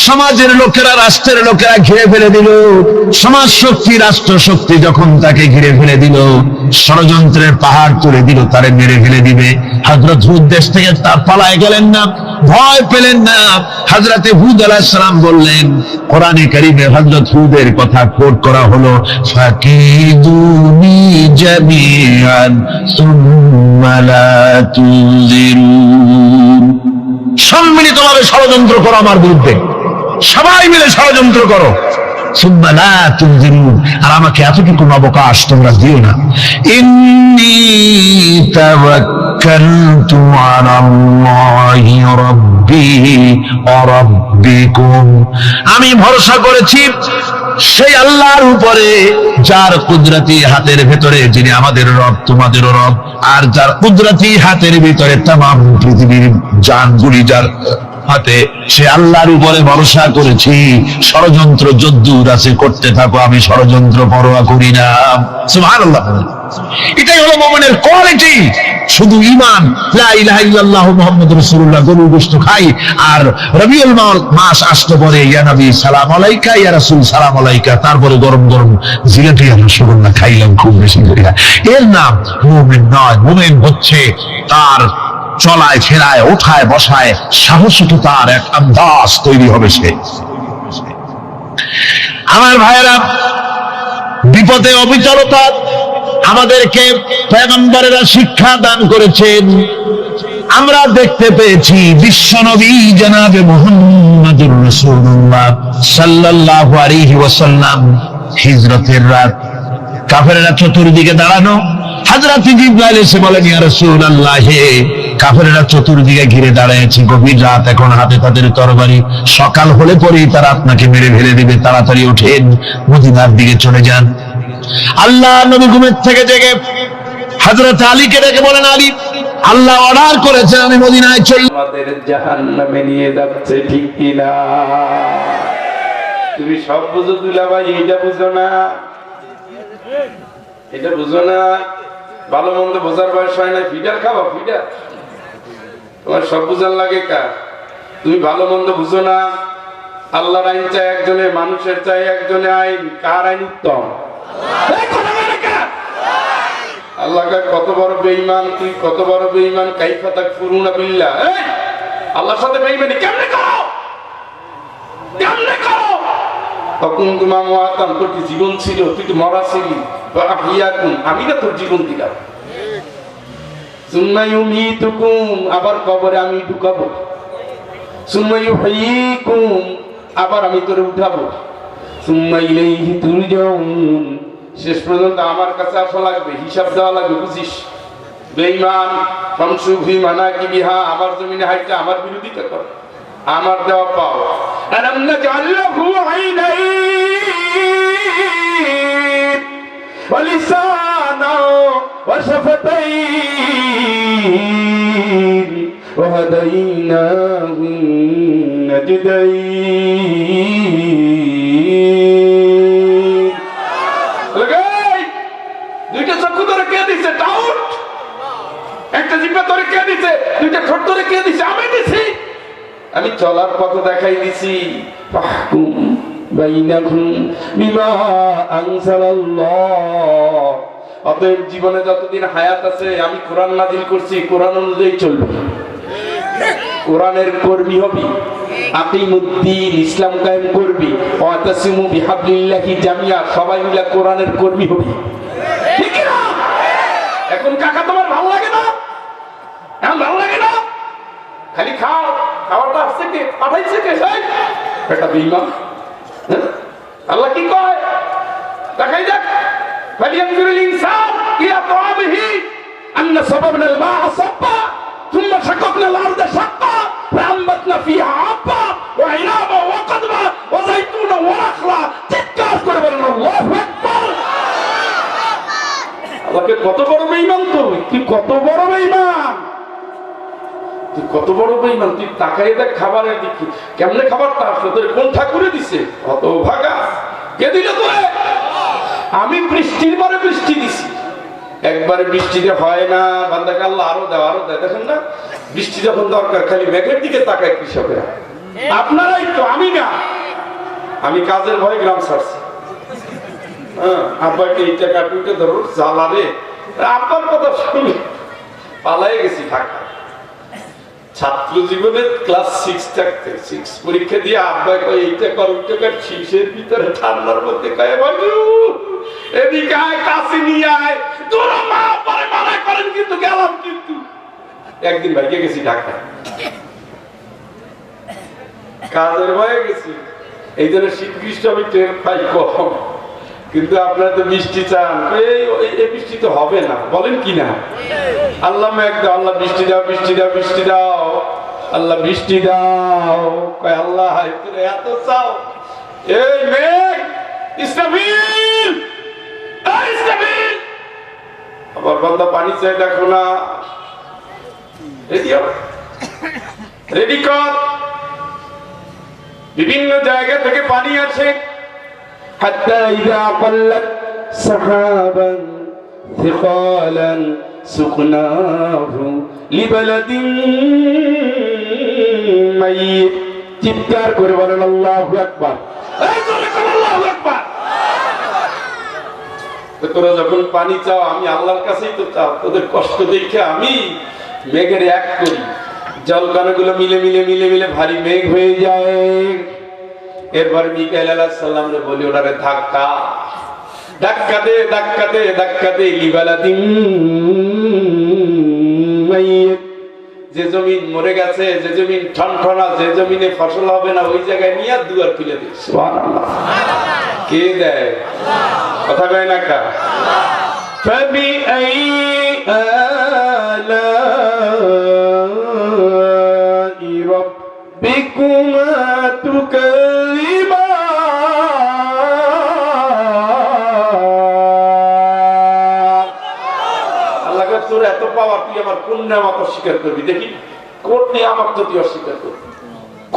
সমাজের লোকেরা, রাষ্ট্রের লোকেরা ঘিরে ফেলে দিল, সমাজ শক্তি, রাষ্ট্র শক্তি যখন তাকে ঘিরে ফেলে দিল, ষড়যন্ত্রের পাহাড় তুলে দিল, তারে মেরে ফেলে দিবে, হযরত হুদ দেশ থেকে তার পালায় গেলেন না, ভয় পেলেন না। হযরতে হুদ আলাইহিস সালাম বললেন, কোরআনে কারীমে হযরত হুদের কথা কোট করা হলো, ফাকিদুনি জামিআন সুম্মা লা তুযিরুন। সম্মিলিতভাবে ষড়যন্ত্র করো আমার বিরুদ্ধে, সবাই মিলে ষড়যন্ত্র করো, সুম্মা লা তুযিরুন, আর আমাকে এতটুকু অবকাশ তোমরা দিও না। ইন্নী তাওয়াক্কালতু আলাল্লাহি রাব্বি ওয়া রাব্বিকুম, আমি ভরসা করেছি সেই আল্লাহর উপরে যার কুদরতি হাতের ভেতরে, যিনি আমাদের রব তোমাদেরও রব, আর যার কুদরতি হাতের ভিতরে তামাম পৃথিবীর জানগুলি যার হাতে, সে আল্লাহর উপরে ভরসা করেছি। ষড়যন্ত্র যদ্দূর আছে করতে থাকো, আমি ষড়যন্ত্র পরোয়া করি না। সুবহানাল্লাহ। এটাই হলো মুমিনের কোয়ালিটি। শুধু ঈমান, লা ইলাহা ইল্লাল্লাহু মুহাম্মাদুর রাসূলুল্লাহ, গরুর গোশত খাই, আর রবিউল মাস আসতে পরে ইয়া নবী সালাম আলাইকা, ইয়া রাসূল সালাম আলাইকা, তারপরে গরম গরম জিলাপি আর রসগোল্লা খাইলাম খুব বেশি করে, এর নাম মুমিন নয়। মুমিন হচ্ছে তার চলায় ফেরায়, ওঠায় বসায় সাহসিকতার এক আন্দাজ তৈরি হবে সে। আমার ভাইয়েরা, বিপদে অবিচলতা আমাদেরকে পয়গম্বরেরা শিক্ষা দান করেছেন। আমরা দেখতে পেয়েছি বিশ্বনবী জনাবে মুহাম্মদুর রাসূলুল্লাহ সাল্লাল্লাহু আলাইহি ওয়াসাল্লাম হিজরতের রাত, কাফেররা চতুর্দিকে দাঁড়ানো, হযরত জিবরাইল এসে বলেন, ইয়া রাসূলুল্লাহ, কাফেররা চতুর্দিকে ঘিরে দাঁড়িয়েছে, গভীর রাত, এখন হাতে তাদের তরবারি, সকাল হলে পরেই তারা আপনাকে মেরে ফেলে দিবে, তাড়াতাড়ি ওঠেন, মদিনার দিকে চলে যান। আল্লাহ নবী ঘুমের থেকে জেগে হযরত আলীকে ডেকে বলেন, আলী, আল্লাহ অর্ডার করেছেন আমি মদিনায় চলি। আমাদের জাহান্নামে নিয়ে যাচ্ছে, ঠিক কিনা? তুমি সব বুঝো দুলাভাই, এটা বুঝো না, এটা বুঝো না। ভালো মন্দ বোঝার বয়স হয় না, ফিডার খাওয়া, ফিডার। তোমার সব বুঝার লাগে কার? তুমি ভালো মন্দ বুঝো না। আল্লাহর আইন চাই একজনে, মানুষের চাই একজনে আইন। কার আইন উত্তম? আল্লাহ কত বড় বেঈমান তুই, কত বড় বেঈমান। কাইফা তাকফুরুনা বিল্লাহ, আল্লাহর সাথে বেঈমানি কেমনে করো, কেমনে করো? তখন তোমার মুআতাম, তোর কি জীবন ছিল? তুই তো মরা ছিলি। আহিয়াকুম, আমি না তোর জীবন দিলাম। সুম্মা ইউমীতুকুম, আবার কবরে আমি ঢুকাবো। সুম্মা ইউহয়ীকুম, আবার আমি তোরে উঠাবো। সুম্মা ইলাইহি তুরজাউন, শেষ পর্যন্ত আমার কাছে আসা লাগবে, হিসাব দেওয়া লাগবে, বুঝিস? বেঈমান ফামসুফি মানাকিবিহা, আমার জমিনে হাইটা আমার বিরোধিতা কর, আমার দেওয়া পাও। আলাম নাজআলহু আইনাইন ওয়া লিসানাও ওয়া শাফাতাইন ওয়া হাদাইনাহু নাজদাইন। দুইটা চক্ষু ধরে কে দিছে? ডাউট। একটা জিহ্বা ধরে কে দিছে? দুইটা ঠোঁট ধরে কে দিছে? আমি দিছি। আমি চলার পথ দেখাই দিছি। ফাহকুম বাইনাকুম বিমা আনজালাল্লাহ। অতএব জীবনে যতদিন হায়াত আছে আমি কোরআন নাযিল করছি, কোরআন অনুযায়ী চলবে, কোরআনের কর্মী হবি, আকিমুদ্দিন, ইসলাম কায়েম করবি, ওয়াতাসিমু বিহাবলিল্লাহি জামিয়া, সবাই মিলে কোরআনের কর্মী হবি, ঠিক না? এখন কাকা তোমার ভালো লাগে না? এখন ভালো লাগে না? খালি খাও, খাওয়াটা আসছে কে? পাঠাইছে কে? এটা বেঈমান। আল্লাহ কি কয়? দেখাই যাক ফালিয়ানজুরিল ইনসান ইলা তাআমিহি আন্না সাবাবনা আল-মা'a সাব্বা থুম্মা শাকাকনা আল-আরদা শাক্কা ফাআমবাতনা ফিহা হাব্বা ওয়া ইনাবা ওয়া কাদবা ওয়া যাইতুনা ওয়া নাখলা চিৎকার করে বলেন আল্লাহু আকবার। আল্লাহকে কত বড় বেঈমান তুই কত বড় বেঈমান, তুই কত বড় বেঈমান। তুই তাকাই দেখ খাবারের দিকে, কেমনে খাবারটা আসলো, তোর কোন ঠাকুরে দিছে? কত ভাগা, কে দিল তোরে? আমি বৃষ্টির পরে বৃষ্টি দিছি, একবারে বৃষ্টিতে হয় না, বান্দাকে আল্লাহ আরো দেয় আরো দেয়। দেখেন না বৃষ্টি যখন দরকার খালি মেঘের দিকে তাকায় কৃষকেরা। আপনারাই তো, আমি না, আমি কাজের ভয়ে গ্রাম ছাড়ছি। আব্বাকে এইটা কাটুইটা ধরো জ্বালারে, আব্বার কথা শুনে পালাই গেছি ঢাকা। ছাত্র জীবনে ক্লাস 6 থাকতে 6 পরীক্ষা দিয়ে আব্বা কয় এইটা কর ওইটা কর, শীষের ভিতরে ঠান্ডার মধ্যে কয় বাজু এদিকে আয়, কাছে নিয়ে আয়, তোর মা পরে মানা করেন কিন্তু গেলাম। কিন্তু একদিন ভাইকে গেছি ঢাকা, কাজের ভয়ে গেছি। এই জন্য শীত গ্রীষ্ম আমি টের পাই কম, কিন্তু আপনারা তো বৃষ্টি চান, এই বৃষ্টি তো হবে না, বলেন কি না? আল্লাহ মেঘ দাও, আল্লাহ বৃষ্টি দাও, বৃষ্টি দাও, বৃষ্টি দাও, আল্লাহ বৃষ্টি দাও। কয় আল্লাহ তোরে এত চাও, এই মেঘ ইসরাফিল, এই ইসরাফিল, আবার বান্দা পানি চাই, দেখো না, রেডি হও, রেডি কর। বিভিন্ন জায়গা থেকে পানি আছে। حتى إذا قلت سحابا ثقالا سقناه لبلد ميت চিৎকার করে বলেন আল্লাহু আকবার। এই জোরে বলেন আল্লাহু আকবার। তোরা যখন পানি চাও আমি আল্লাহর কাছেই তো চাও, তোদের কষ্ট দেখে আমি মেঘের এক করি, জল কণাগুলো মিলে মিলে মিলে মিলে ভারী মেঘ হয়ে যায়। এরপর মিকাইল আলাইহিস সালাম রে বলি ওটারে ধাক্কা ধাক্কা দে, ধাক্কা দে, ধাক্কা দে, লিবালাদিন মাইয়িত, যে জমিন মরে গেছে, যে জমিন ঠনঠনা, যে জমিনে ফসল হবে না, ওই জায়গায় নিয়ে দুয়ার খুলে দে। সুবহানাল্লাহ। কে দেয়? কথা কয় না কা? ফাবি আই আলাই রাব্বিকুমা তুকাযিবান। আল্লাহ কে তোর এত পাওয়ার, তুই আমার কোন নিয়ামত অস্বীকার করবি? দেখি কোন নিয়ামত তুই অস্বীকার করবি,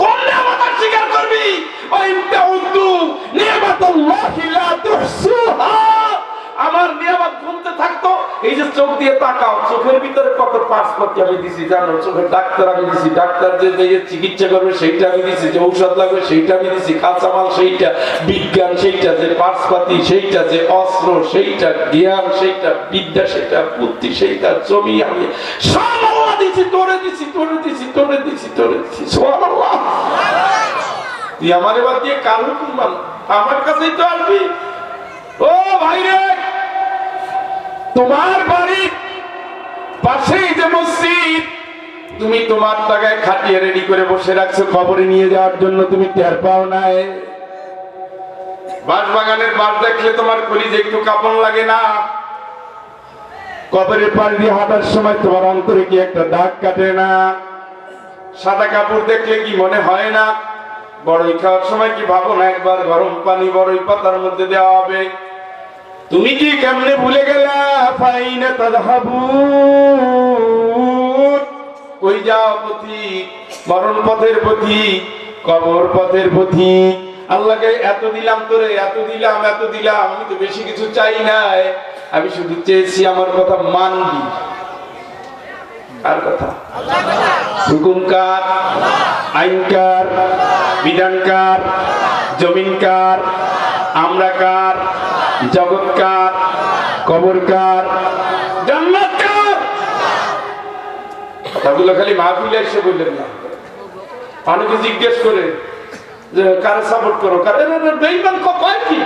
কোন নিয়ামত অস্বীকার করবি? আমার নিয়ামত গুনতে থাকতো। এই যে চোখ দিয়ে তাকাও, চোখের ভিতরে কত পার্সপতি আমি দিছি জানো? চোখের ডাক্তার আমি দিছি, ডাক্তার যে চিকিৎসা করবে সেইটা আমি দিছি, যে ঔষধ লাগবে সেইটা আমি দিছি, কাঁচামাল সেইটা, বিজ্ঞান সেইটা, যে পার্সপতি সেইটা, যে অস্ত্র সেইটা, জ্ঞান সেইটা, বিদ্যা সেইটা, বুদ্ধি সেইটা, জমি আমি সব আল্লাহ দিছি, তোরে দিছি, তোরে দিছি, তোরে দিছি, তোরে দিছি। সুবহানাল্লাহ। তুই আমার এবার দিয়ে কার হুকুম মান? আমার কাছেই তো আসবি। ও ভাইরে, তোমার বাড়ির পাশেই যে মসজিদ, তুমি তোমার টাকায় খাটিয়ে রেডি করে বসে রাখছো কবরে নিয়ে যাওয়ার জন্য, তুমি টের পাও নাই? বাঁশবাগানের বাঁশ দেখলে তোমার কলিজা একটু কাঁপন লাগে না? কবরের পাশ দিয়ে হাঁটার সময় তোমার অন্তরে কি একটা দাগ কাটে না? সাদা কাপড় দেখলে কি মনে হয় না? বড়ই খাওয়ার সময় কি ভাবো না একবার গরম পানি বড়ই পাতার মধ্যে দেওয়া হবে? তুমি কি কেমনে ভুলে গেলা? ফাইনা তাযহাবুন, কই যাও পথিক? মরণ পথের পথিক, কবর পথের পথিক। আল্লাহকে এত দিলাম, তোরে এত দিলাম, এত দিলাম, আমি তো বেশি কিছু চাই নাই, আমি শুধু চেয়েছি আমার কথা মানবি। কার কথা? হুকুমকার, আইনকার, বিধানকার, জমিনকার, আমরাকার, জগৎকার, কবরকার, জান্নাতকার। কথাগুলো খালি মাহফিলে এসে বললেন না, অনেকে জিজ্ঞেস করে যে কারে সাপোর্ট করো, কারে বেঈমান কয় কি?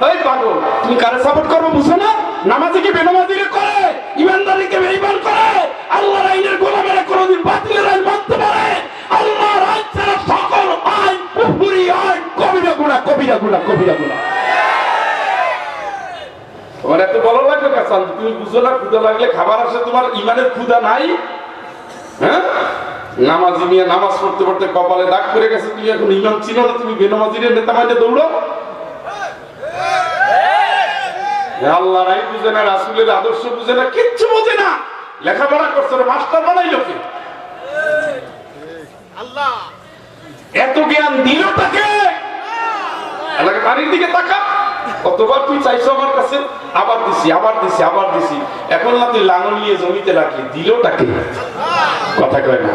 এই পাগল, তুমি কারে সাপোর্ট করবো বুঝো না? নামাজিকে বেনামাজিরে করে, ইমানদারিকে বেঈমান করে, আল্লাহর আইনের গোলামেরা কোনদিন বাতিলের আইন মানতে পারে? আল্লাহর আইন ছাড়া সকল আইন কুফরি আইন, কবিরা গুনাহ, কবিরা গুনাহ, কবিরা গুনাহ। তোমার এত ভালো লাগবে কাঁচান, তুমি বুঝো না ক্ষুধা লাগলে খাবার আসে, তোমার ইমানের ক্ষুধা নাই? হ্যাঁ, নামাজি মিয়া নামাজ পড়তে পড়তে কপালে দাগ করে গেছে, তুমি এখন ইমাম ছিল না, তুমি বেনামাজির নেতা মাইনে দৌড়ো। আল্লাহ রাই বুঝে না, রাসূলের আদর্শ বুঝে না, কিচ্ছু বোঝে না। লেখাপড়া করছে না, মাস্টার বানাইলো কে? আল্লাহ। এত জ্ঞান দিল তাকে? আল্লাহকে বাড়ির দিকে তাকা। কতবার তুই চাইছো আমার কাছে, আবার দিছি, আবার দিছি, আবার দিছি। এখন না তুই লাঙল নিয়ে জমিতে রাখলি, দিল তাকে? কথা কয় না।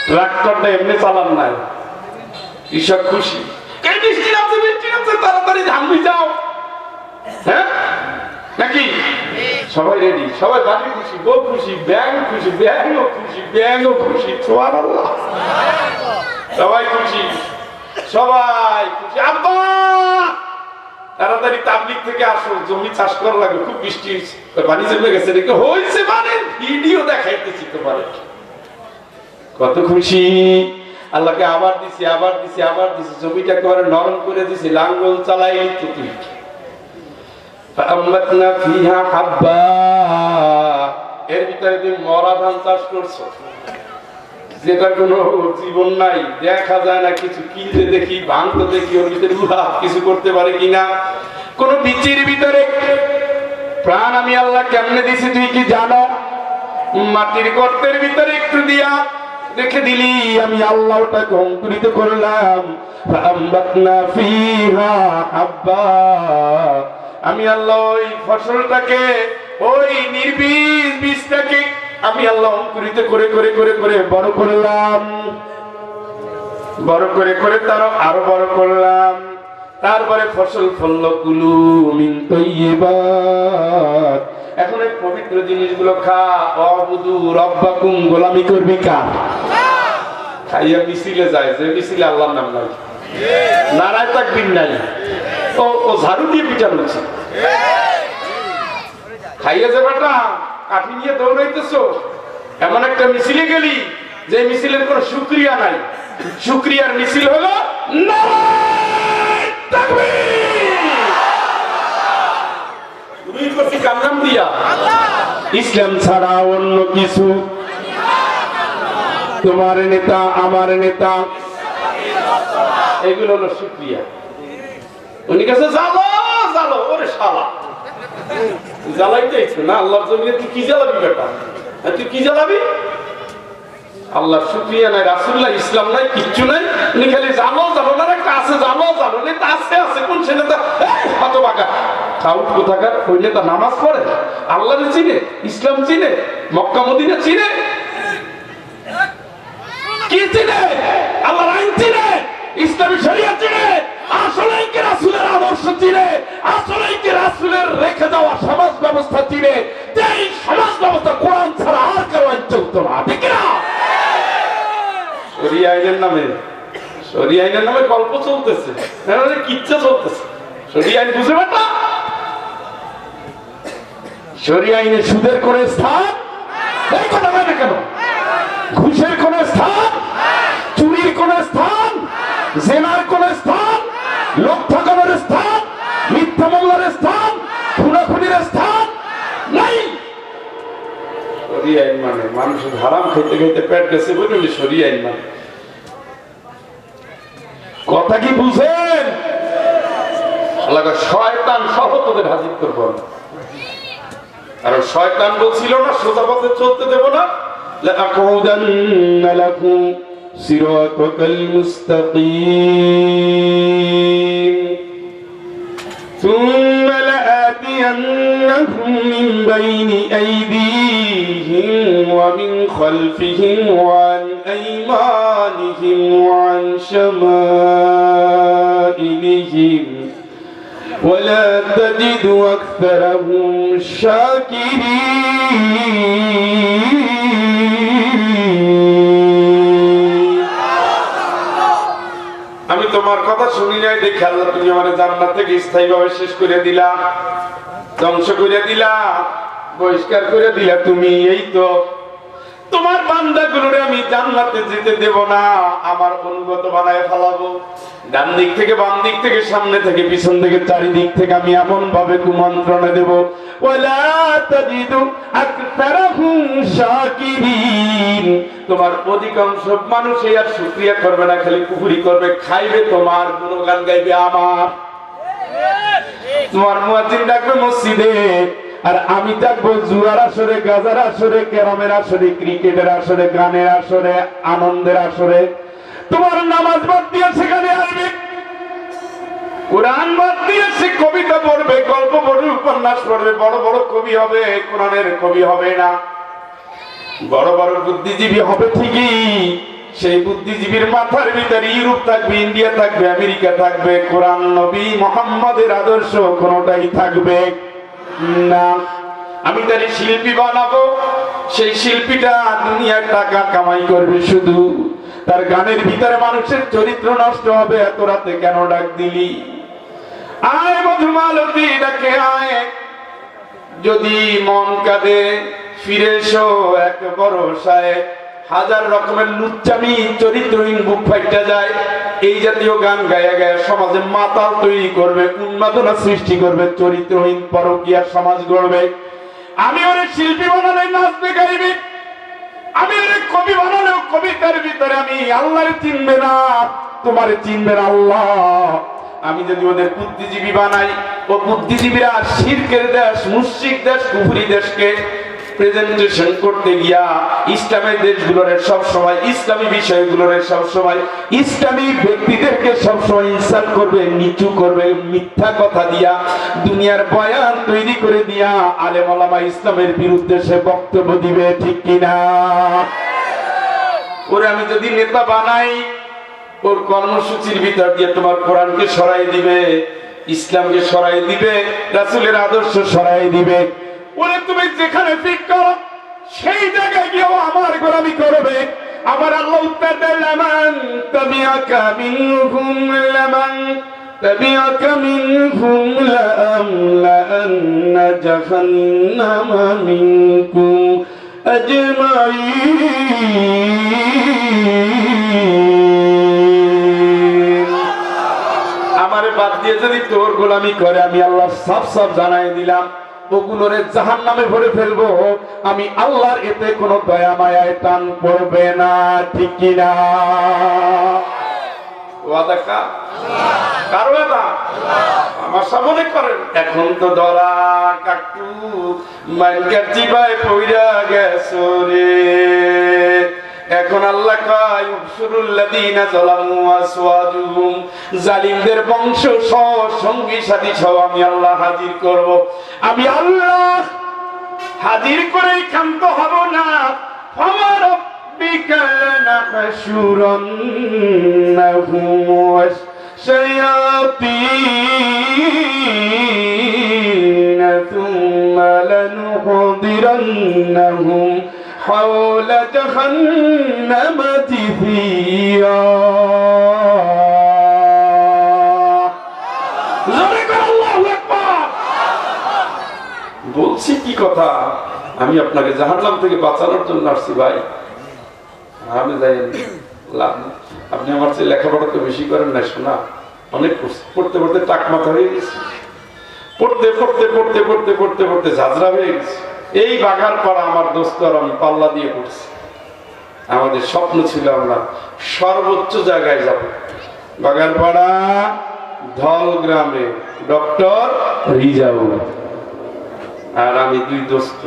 ট্রাক্টরটা এমনি চালান নাই, কৃষক খুশি। বৃষ্টি নামছে, বৃষ্টি নামছে, তাড়াতাড়ি ধান ভিজাও। হ্যাঁ নাকি? সবাই রেডি, সবাই বাড়ি খুশি, বউ খুশি, ব্যাং খুশি, ব্যাংও খুশি, ব্যাংও খুশি। সুবহানাল্লাহ। সবাই খুশি, সবাই খুশি। আব্বা তাড়াতাড়ি তাবলিগ থেকে আসো, জমি চাষ করা লাগবে, খুব বৃষ্টি হয়েছে, পানি জমে গেছে। নাকি হয়েছে মানে ভিডিও দেখাইতেছি তোমার। কত খুশি। আল্লাহকে আবার দিছি, আবার দিছি, আবার দিছি, জমিটা একেবারে নরম করে দিছি, লাঙ্গল চালাই তো তুই। ফাআমবাতনা ফিহা হাব্বা, এর ভিতরে তুমি মরা ধান চাষ করছো, যেটা কোনো জীবন নাই, দেখা যায় না কিছু, কিনতে দেখি, ভাঙতে দেখি, ওর ভিতরে কিছু করতে পারে কিনা। কোন বীজের ভিতরে প্রাণ আমি আল্লাহ কেমনে দিছি তুই কি জানো? মাটির গর্তের ভিতরে একটু দিয়া রেখে দিলি, আমি আল্লাহ ওটাকে অঙ্কুরিত করলাম। ফাআমবাতনা ফিহা হাব্বা, আমি আল্লাহ ওই ফসলটাকে, ওই নির্বীজ বীজটাকে আমি আল্লাহ অঙ্কুরিত করে করে করে করে বড় করলাম, বড় করে করে তার আরো বড় করলাম। তারপরে ফসল ফলল, কুলু মিন তাইয়্যিবাত, এখন এই পবিত্র জিনিসগুলো খা। ওয়াবুদু রাব্বাকুম, গোলামি করবি কার? খাইয়া মিছিলে যায়, যে মিছিলে আল্লাহর নাম নাই, নারায় তাকবীর নাই, ও ঝাড়ু দিয়ে পিটান হচ্ছে। খাইয়া যে বেটা কাঠি নিয়ে দৌড়াইতেছো, এমন একটা মিছিলে গেলি যে মিছিলের কোন শুকরিয়া নাই। শুকরিয়ার মিছিল হলো নারায়ে তাকবীর। তুমি করছি কার নাম দিয়া? ইসলাম ছাড়া অন্য কিছু, তোমার নেতা আমার নেতা, এগুলো হলো শুকরিয়া। উনি কাছে জ্বালো জ্বালো, ওরে শালা জ্বালাইতে না, আল্লাহর জমিনে তুই কি জ্বালাবি বেটা? তুই কি জ্বালাবি? আল্লাহর শুকরিয়া নাই, রাসূলুল্লাহ ইসলাম নাই, কিচ্ছু নাই। উনি খালি জানো জানো না, একটা আছে জানো জানো না, আছে আছে কোন সে নেতা? কত বাঁকা খাউট কোথাকার। ওই নেতা নামাজ পড়ে, আল্লাহরে চিনে, ইসলাম চিনে, মক্কা মদিনা চিনে, কি চিনে? আল্লাহর আইন চিনে, ইসলামী শরিয়াত চিনে, আসলে কি রাসূলের আদর্শ চিনে, আসলে কি রাসূলের রেখে যাওয়া সমাজ ব্যবস্থা চিনে। এই সমাজ ব্যবস্থা কোরআন ছাড়া আর কেউ চলতো না, ঠিক না? শরিয়া আইনের নামে, শরিয়া আইনের নামে গল্প চলতেছে, কিচ্ছা চলতেছে। শরিয়া আইন বুঝে বেটা? শরিয়া আইনে সুদের কোন স্থান? এই কথা বলে না কেন? ঘুষের কোন স্থান? চুরির কোন স্থান? জেনার কোন স্থান? লোক ঠকানোর স্থান? মিথ্যা মামলার স্থান? খুনাখুনির স্থান নাই। শরিয়া আইন মানে মানুষের হারাম খাইতে খাইতে পেট গেছে বলে শরিয়া আইন মানে। কথা কি বুঝেন? আল্লাহ শয়তান সহ তোদের হাজির করবো। আর শয়তান বলছিল না সোজা পথে চলতে দেব না, লাআকুদান্না লাকুম সিরাতাল মুস্তাকিম সুম্মা লাআতিয়ান্নাহুম মিন বাইনি আইদিহিম ওয়া মিন খালফিহিম ওয়া আন আইমানিহিম ওয়া আন শামাইলিহিম ولا تجد أكثرهم شاكرين। আমি তোমার কথা শুনি নাই দেখে আল্লাহ তুমি আমার জান্নাত থেকে স্থায়ীভাবে শেষ করে দিলা, ধ্বংস করে দিলা, বহিষ্কার করে দিলা তুমি। এই তো তোমার বান্দাগুলোরে আমি জান্নাতে যেতে দেব না, আমার অনুগত বানায় ফেলাবো। ডান দিক থেকে বাম দিক থেকে সামনে থেকে পিছন থেকে চারিদিক থেকে আমি এমন ভাবে কুমন্ত্রণা দেব, ওয়ালা তাজিদু আকতারাহুম শাকিরিন, তোমার অধিকাংশ মানুষই আর শুকরিয়া করবে না, খালি কুফরি করবে, খাইবে তোমার, গুণগান গাইবে আমার। তোমার মুয়াজ্জিন ডাকবে মসজিদে, আর আমি থাকবো জুয়ার আসরে, গাজার আসরে, ক্যারামের আসরে, ক্রিকেটের আসরে, গানের আসরে, আনন্দের আসরে। তোমার নামাজ বাদ দিয়ে সেখানে আসবে, কোরআন বাদ দিয়ে সে কবিতা পড়বে, গল্প পড়বে, উপন্যাস পড়বে, বড় বড় কবি হবে, কোরআনের কবি হবে না। বড় বড় বুদ্ধিজীবী হবে ঠিকই, সেই বুদ্ধিজীবীর মাথার ভিতরে ইউরোপ থাকবে, ইন্ডিয়া থাকবে, আমেরিকা থাকবে, কোরআন নবী মুহাম্মাদের আদর্শ কোনটাই থাকবে না। আমি তার শিল্পী বানাবো, সেই শিল্পীটা দুনিয়ার টাকা কামাই করবে শুধু, তার গানের ভিতরে মানুষের চরিত্র নষ্ট হবে। এত রাতে কেন ডাক দিলি, আয় মধুমালতী ডাকে আয়, যদি মন কাঁদে ফিরে এসো এক ভরসায়, হাজার রকমের লুচ্চামি চরিত্রহীন বুক ফাইটা যায়। এই জাতীয় গান গায়া গায়া সমাজে মাতাল তৈরি করবে, উন্মাদনা সৃষ্টি করবে, চরিত্রহীন পরকীয়ার সমাজ গড়বে। আমি ওরে শিল্পী বানালে নাচবে গাইবে, আমি ওরে কবি বানালেও কবিতার ভিতরে আমি আল্লাহরে চিনবে না, তোমারে চিনবে না আল্লাহ। আমি যদি ওদের বুদ্ধিজীবী বানাই, ও বুদ্ধিজীবীরা শিরকের দেশ, মুশরিক দেশ, কুফরি দেশকে প্রেজেন্টেশন করতে গিয়া ইসলামের দেশগুলোর সব সময়, ইসলামী বিষয়গুলোর সব সময়, ইসলামী ব্যক্তিদেরকে সব সময় ইনসাল্ট করবে, নিচু করবে, মিথ্যা কথা দিয়া, দুনিয়ার বয়ান তৈরি করে দিয়া আলেম ওলামা ইসলামের বিরুদ্ধে সে বক্তব্য দিবে, ঠিক কিনা? ওরে আমি যদি নেতা বানাই, ওর কর্মসূচির ভিতর দিয়ে তোমার কোরআনকে সরাই দিবে, ইসলামকে সরাই দিবে, রাসূলের আদর্শ সরাই দিবে। ওরে তুমি যেখানে ফিট করো সেই জায়গায় গিয়েও আমার গোলামি করবে। আমার আল্লাহ উত্তর দেয়, লামান তাবিআকা মিনহুম, লামান তাবিআকা মিনহুম লাআমলাআন্না জাহান্নামা মিনকুম আজমাইন। আমারে বাদ দিয়ে যদি তোর গোলামি করে, আমি আল্লাহ সাফ সাফ জানাই দিলাম, ওগুলোরে জাহান্নামে ভরে ফেলবো। আমি আল্লাহর এতে কোনো দয়া মায়ায় টান পড়বে না, ঠিক কিনা? ওয়াদা কার ওয়াদা? আমার সামনে করেন। এখন তো দরা কাকু মানকার জিবায় পইরা গেছো রে, এখন আল্লাহ কয় উবসুরুল্লাযীনা যালামু আসওয়াজুহুম, জালিমদের বংশ সহ সঙ্গী সাথী সহ আমি আল্লাহ হাজির করব। আমি আল্লাহ হাজির করেই ক্ষান্ত হব না। ফামা রাব্বিকা লানাহশুরান্নাহুম ওয়াশ-শায়াতিন থুম্মা লানুহদিরান্নাহুম حول جهنم جثيا। বলছি কি কথা, আমি আপনাকে জাহান্নাম থেকে বাঁচানোর জন্য আসছি ভাই, আমি যাই লাভ। আপনি আমার চেয়ে লেখাপড়া তো বেশি করেন না, শোনা অনেক পড়তে পড়তে টাক মাথা হয়ে গেছে, পড়তে পড়তে পড়তে পড়তে পড়তে পড়তে ঝাঁঝরা হয়ে গেছে। এই বাগার পাড়া আমার দোস্ত আর আমি পাল্লা দিয়ে পড়ছি। আমাদের স্বপ্ন ছিল আমরা সর্বোচ্চ জায়গায় যাব, বাগারপাড়া ধল গ্রামে ডক্টর রিজাউল আর আমি দুই দোস্ত।